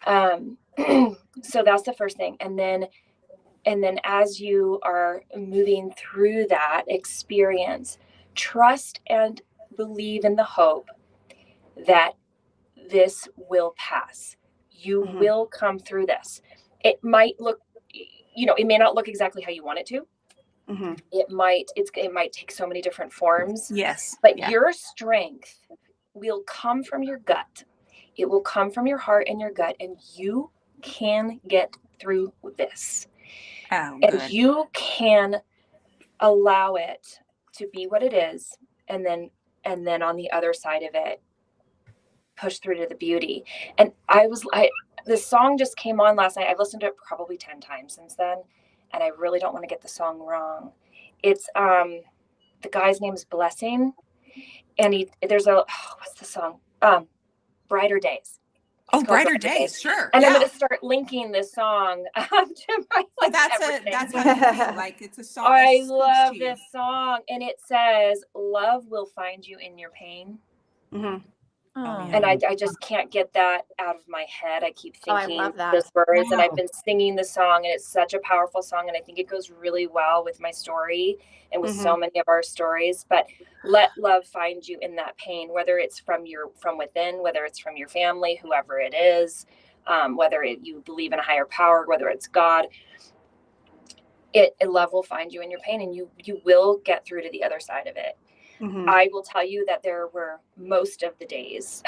So that's the first thing. And then as you are moving through that experience, trust and believe in the hope that this will pass. You will come through this. It might look, it may not look exactly how you want it to. It might take so many different forms. Yes. But your strength will come from your gut. It will come from your heart and your gut, and you can get through this. And you can allow it to be what it is, and then on the other side of it, push through to the beauty. And this song just came on last night. I've listened to it probably 10 times since then, and I really don't want to get the song wrong. It's the guy's name is Blessing, and what's the song? Brighter Days. Brighter Days, sure. And I'm going to start linking this song to my that's how you feel. Like it's a song. I love this song, and it says, "Love will find you in your pain." And I just can't get that out of my head. I keep thinking those words, and I've been singing the song, and it's such a powerful song, and I think it goes really well with my story and with so many of our stories. But let love find you in that pain, whether it's from within, whether it's from your family, whoever it is, whether you believe in a higher power, whether it's God. Love will find you in your pain, and you will get through to the other side of it. I will tell you that there were most of the days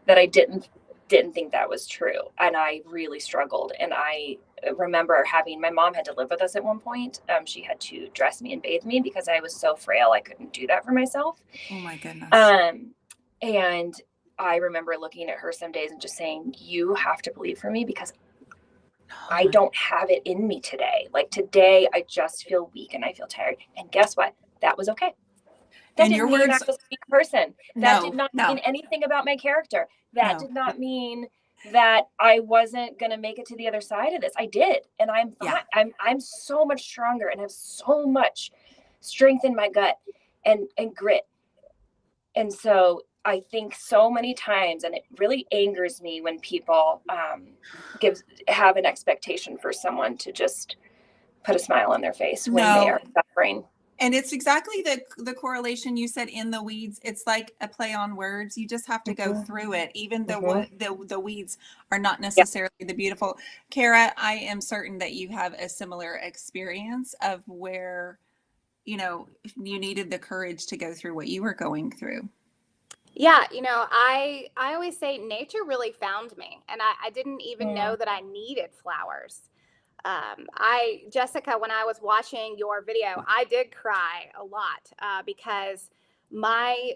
that I didn't think that was true. And I really struggled. And I remember my mom had to live with us at one point. She had to dress me and bathe me because I was so frail. I couldn't do that for myself. Oh my goodness. And I remember looking at her some days and just saying, you have to believe for me because I don't have it in me today. Like today, I just feel weak and I feel tired. And guess what? That was okay. That didn't mean I was a weak person. That did not mean anything about my character. That did not mean that I wasn't going to make it to the other side of this. I did. And I'm so much stronger and have so much strength in my gut and grit. And so I think so many times, and it really angers me when people have an expectation for someone to just put a smile on their face when they are suffering. And it's exactly the correlation you said in the weeds. It's like a play on words. You just have to go through it. Even the weeds are not necessarily the beautiful. Kara, I am certain that you have a similar experience of where, you needed the courage to go through what you were going through. Yeah, I always say nature really found me, and I didn't even know that I needed flowers. Jessica, when I was watching your video, I did cry a lot because my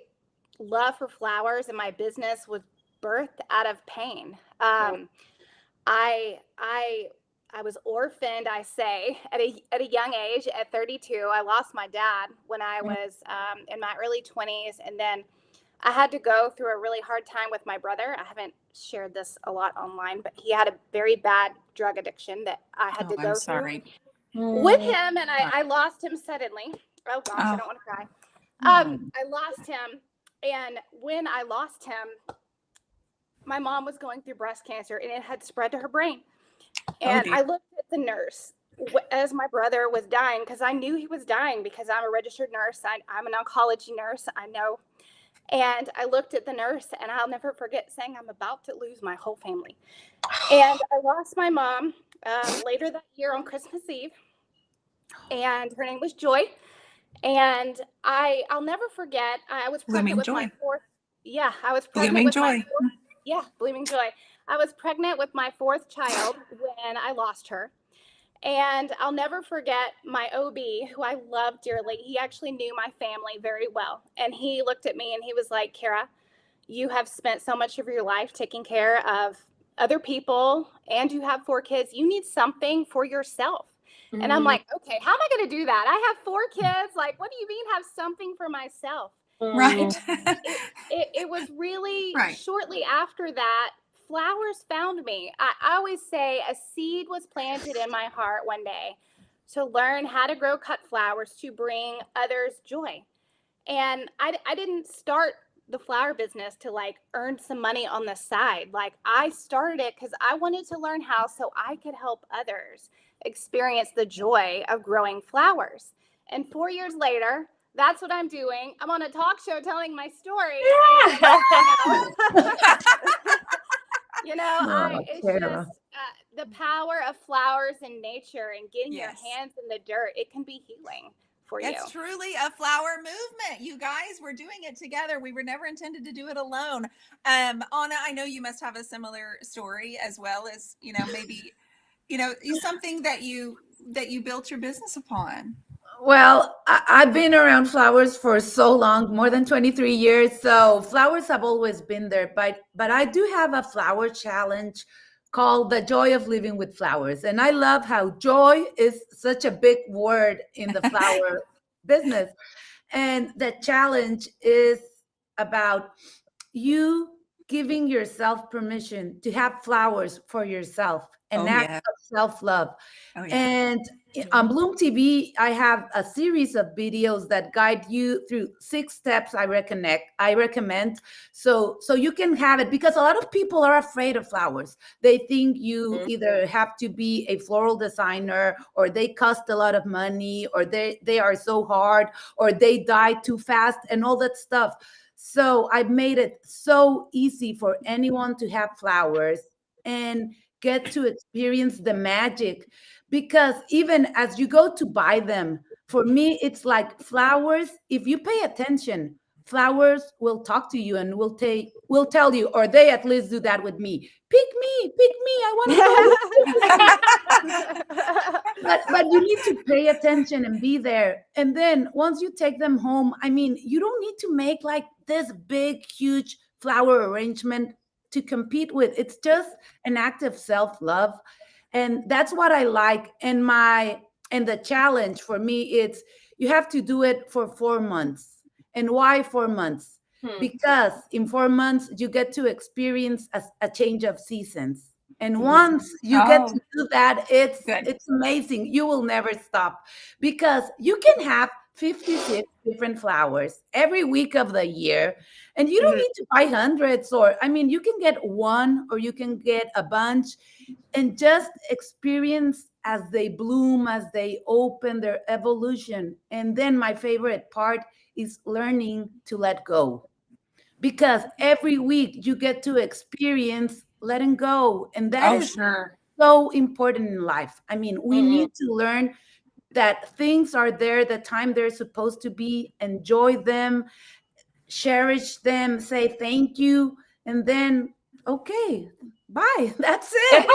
love for flowers and my business was birthed out of pain. I was orphaned, I say, at a young age. At 32, I lost my dad when I was in my early 20s, and then I had to go through a really hard time with my brother. I haven't shared this a lot online, but he had a very bad drug addiction that I had to go through with him, and I lost him suddenly. Oh gosh, I don't want to cry. I lost him, and when I lost him, my mom was going through breast cancer, and it had spread to her brain. And I looked at the nurse as my brother was dying, because I knew he was dying because I'm a registered nurse. I'm an oncology nurse. I know. And I looked at the nurse, and I'll never forget saying, I'm about to lose my whole family. And I lost my mom later that year on Christmas Eve. And her name was Joy. And I'll never forget, I was pregnant with my fourth. Yeah, I was pregnant with my fourth. Yeah, Blooming Joy. I was pregnant with my fourth child when I lost her. And I'll never forget my OB, who I love dearly. He actually knew my family very well. And he looked at me and he was like, Kara, you have spent so much of your life taking care of other people, and you have 4 kids. You need something for yourself. And I'm like, okay, how am I going to do that? I have 4 kids. Like, what do you mean have something for myself? Right. It was really shortly after that, flowers found me. I always say a seed was planted in my heart one day to learn how to grow cut flowers to bring others joy. And I didn't start the flower business to like earn some money on the side. Like, I started it because I wanted to learn how so I could help others experience the joy of growing flowers. And 4 years later, that's what I'm doing. I'm on a talk show telling my story. And, it's just the power of flowers in nature and getting your hands in the dirt. It can be healing for you. It's truly a flower movement, you guys. We're doing it together. We were never intended to do it alone. Anna, I know you must have a similar story as well as, maybe, something that you built your business upon. Well, I've been around flowers for so long, more than 23 years. So flowers have always been there. But I do have a flower challenge called The Joy of Living with Flowers. And I love how joy is such a big word in the flower business. And the challenge is about you giving yourself permission to have flowers for yourself, an act of self-love. And on BloomTV, I have a series of videos that guide you through 6 steps I recommend so you can have it, because a lot of people are afraid of flowers. They think you either have to be a floral designer, or they cost a lot of money, or they are so hard, or they die too fast, and all that stuff. So I've made it so easy for anyone to have flowers and get to experience the magic. Because even as you go to buy them, for me, it's like flowers. If you pay attention, flowers will talk to you and will tell you, or they at least do that with me. Pick me, I want to go. But you need to pay attention and be there. And then once you take them home, you don't need to make like this big, huge flower arrangement to compete with. It's just an act of self-love. And that's what I like. And the challenge for me, it's you have to do it for 4 months. And why 4 months? Because in 4 months, you get to experience a change of seasons. And once you get to do that, it's amazing. You will never stop, because you can have 56 different flowers every week of the year. And you don't need to buy hundreds, or you can get one, or you can get a bunch, and just experience as they bloom, as they open their evolution. And then my favorite part is learning to let go, because every week you get to experience letting go. And that is so important in life. We need to learn that things are there the time they're supposed to be, enjoy them, cherish them, say thank you, and then, okay, bye. That's it.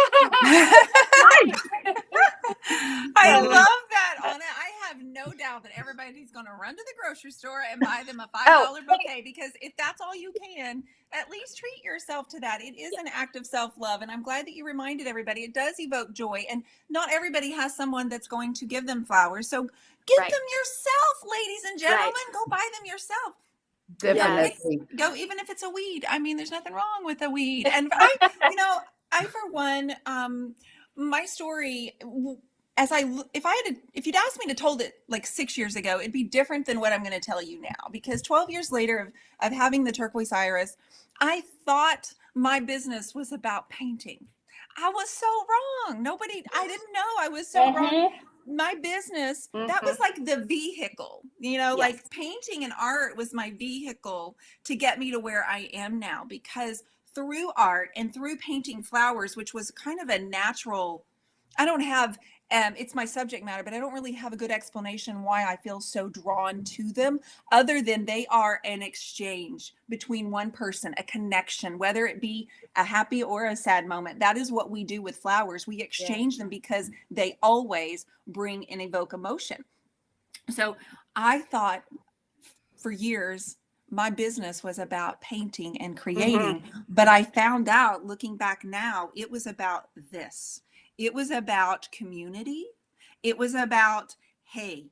I love that, Anna. I have no doubt that everybody's going to run to the grocery store and buy them a $5 bouquet, because if that's all you can, at least treat yourself to that. It is an act of self-love. And I'm glad that you reminded everybody it does evoke joy. And not everybody has someone that's going to give them flowers. So give them yourself, ladies and gentlemen. Go buy them yourself. Definitely. Go, even if it's a weed. There's nothing wrong with a weed. And I for one, my story, if you'd asked me to told it like 6 years ago, it'd be different than what I'm going to tell you now, because 12 years later of having the turquoise iris, I thought my business was about painting. I was so wrong. I didn't know I was so wrong. My business, that was like the vehicle, like painting and art was my vehicle to get me to where I am now, because through art and through painting flowers, which was kind of a natural, I don't have, it's my subject matter, but I don't really have a good explanation why I feel so drawn to them, other than they are an exchange between one person, a connection, whether it be a happy or a sad moment. That is what we do with flowers. We exchange them because they always bring and evoke emotion. So I thought for years, my business was about painting and creating, but I found out, looking back now, it was about this. It was about community. It was about, hey,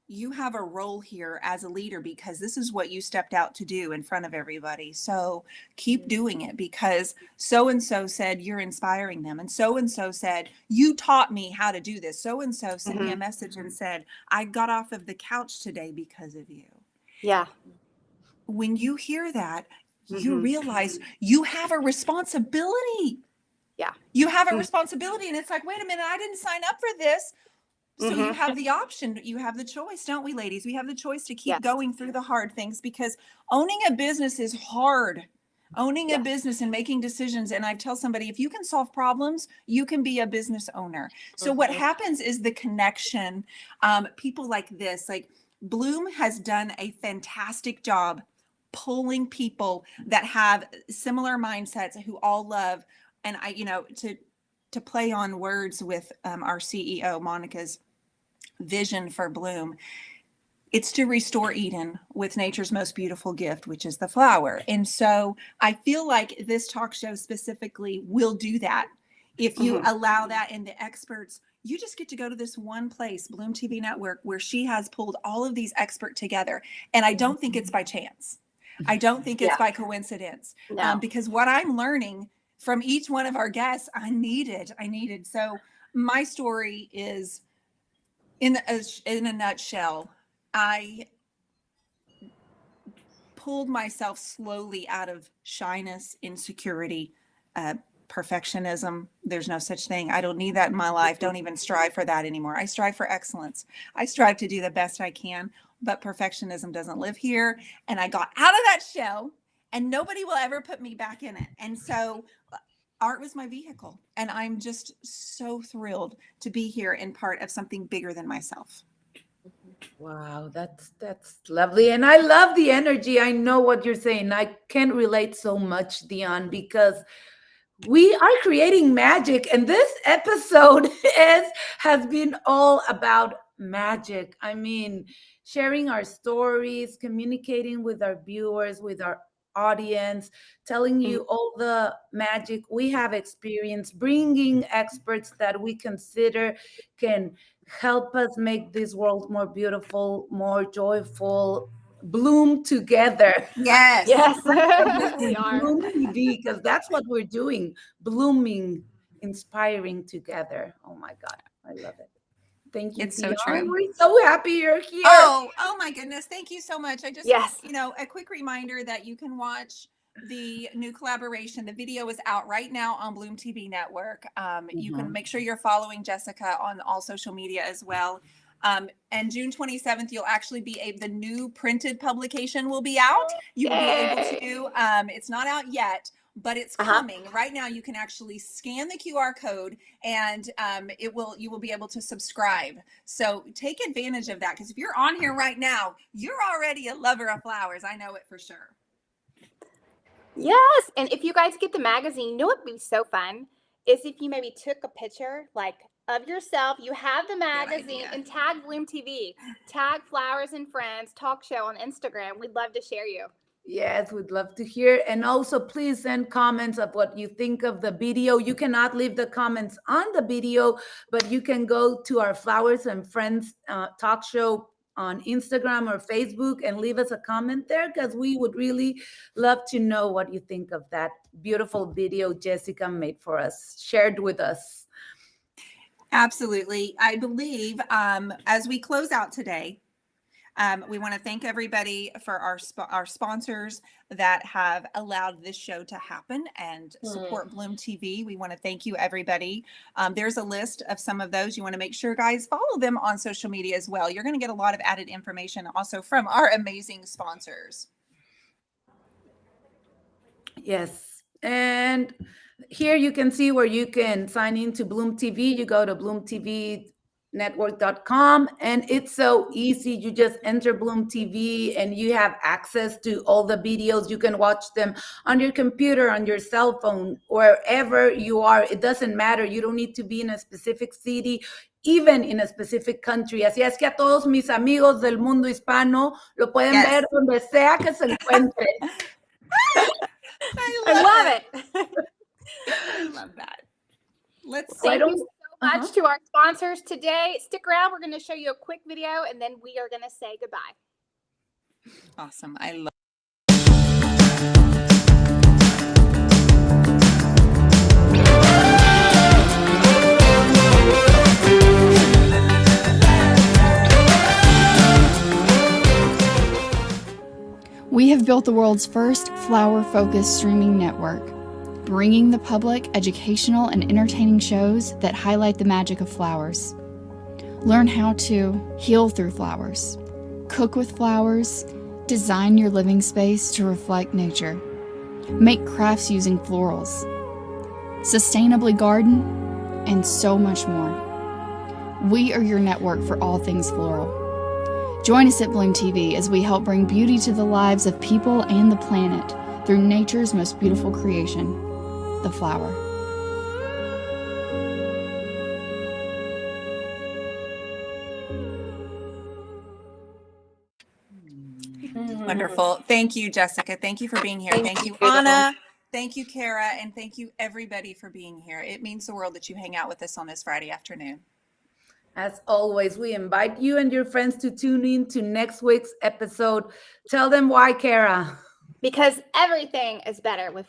you have a role here as a leader because this is what you stepped out to do in front of everybody. So keep doing it, because so-and-so said you're inspiring them. And so-and-so said, you taught me how to do this. So-and-so sent me a message and said, I got off of the couch today because of you. Yeah. When you hear that, you realize you have a responsibility. Yeah. You have a responsibility, and it's like, wait a minute, I didn't sign up for this. So you have the option, you have the choice, don't we, ladies? We have the choice to keep going through the hard things, because owning a business is hard. Owning a business and making decisions. And I tell somebody, if you can solve problems, you can be a business owner. So what happens is the connection, people like this, like Bloom has done a fantastic job pulling people that have similar mindsets, who all love. And I, to play on words with our CEO, Monica's vision for Bloom, it's to restore Eden with nature's most beautiful gift, which is the flower. And so I feel like this talk show specifically will do that. If you allow that, and the experts, you just get to go to this one place, BloomTV Network, where she has pulled all of these experts together. And I don't think it's by chance. I don't think it's by coincidence. No. Because what I'm learning from each one of our guests, I needed. So my story is, in a nutshell, I pulled myself slowly out of shyness, insecurity, perfectionism. There's no such thing. I don't need that in my life. Don't even strive for that anymore. I strive for excellence. I strive to do the best I can, but perfectionism doesn't live here. And I got out of that shell, and nobody will ever put me back in it. And so art was my vehicle. And I'm just so thrilled to be here and part of something bigger than myself. Wow, that's lovely. And I love the energy. I know what you're saying. I can relate so much, Dion, because we are creating magic, and this episode has been all about magic. I mean, sharing our stories, communicating with our viewers, with our audience, telling you all the magic we have experienced, bringing experts that we consider can help us make this world more beautiful, more joyful, bloom together. Yes. We are. BloomTV, because that's what we're doing, blooming, inspiring together. Oh my God, I love it. Thank you. It's so Dion. true. We're so happy you're here. Oh my goodness. Thank you so much. I just, a quick reminder that you can watch the new collaboration. The video is out right now on BloomTV Network. You can make sure you're following Jessica on all social media as well. And June 27th, you'll actually be the new printed publication will be out. You will be able to, it's not out yet, but it's coming. Right now, you can actually scan the QR code, and you will be able to subscribe. So take advantage of that, because if you're on here right now, you're already a lover of flowers. I know it for sure. Yes. And if you guys get the magazine, you know what would be so fun is if you maybe took a picture of yourself, you have the magazine, and tag BloomTV, tag Flowers and Friends Talk Show on Instagram. We'd love to share you. Yes, we'd love to hear. And also, please send comments of what you think of the video. You cannot leave the comments on the video, but you can go to our Flowers and Friends talk show on Instagram or Facebook and leave us a comment there, because we would really love to know what you think of that beautiful video Jessica made for us, shared with us. Absolutely. I believe as we close out today, we want to thank everybody for our sponsors that have allowed this show to happen and support Bloom TV. We want to thank you, everybody. There's a list of some of those. You want to make sure, guys, follow them on social media as well. You're going to get a lot of added information also from our amazing sponsors. Yes. And here you can see where you can sign into Bloom TV. You go to bloomtvnetwork.com and it's so easy. You just enter Bloom TV and you have access to all the videos. You can watch them on your computer, on your cell phone, wherever you are. It doesn't matter. You don't need to be in a specific city, even in a specific country. Así es que a todos mis amigos del mundo hispano lo pueden ver donde sea que se encuentren. I love it. I love that. Thank you so much to our sponsors today. Stick around. We're going to show you a quick video and then we are going to say goodbye. Awesome. I love We have built the world's first flower-focused streaming network, bringing the public educational and entertaining shows that highlight the magic of flowers. Learn how to heal through flowers, cook with flowers, design your living space to reflect nature, make crafts using florals, sustainably garden, and so much more. We are your network for all things floral. Join us at Bloom TV as we help bring beauty to the lives of people and the planet through nature's most beautiful creation, the flower. Wonderful. Thank you, Jessica. Thank you for being here. Thank you, beautiful. Anna. Thank you, Kara. And thank you, everybody, for being here. It means the world that you hang out with us on this Friday afternoon. As always, we invite you and your friends to tune in to next week's episode. Tell them why, Kara. Because everything is better with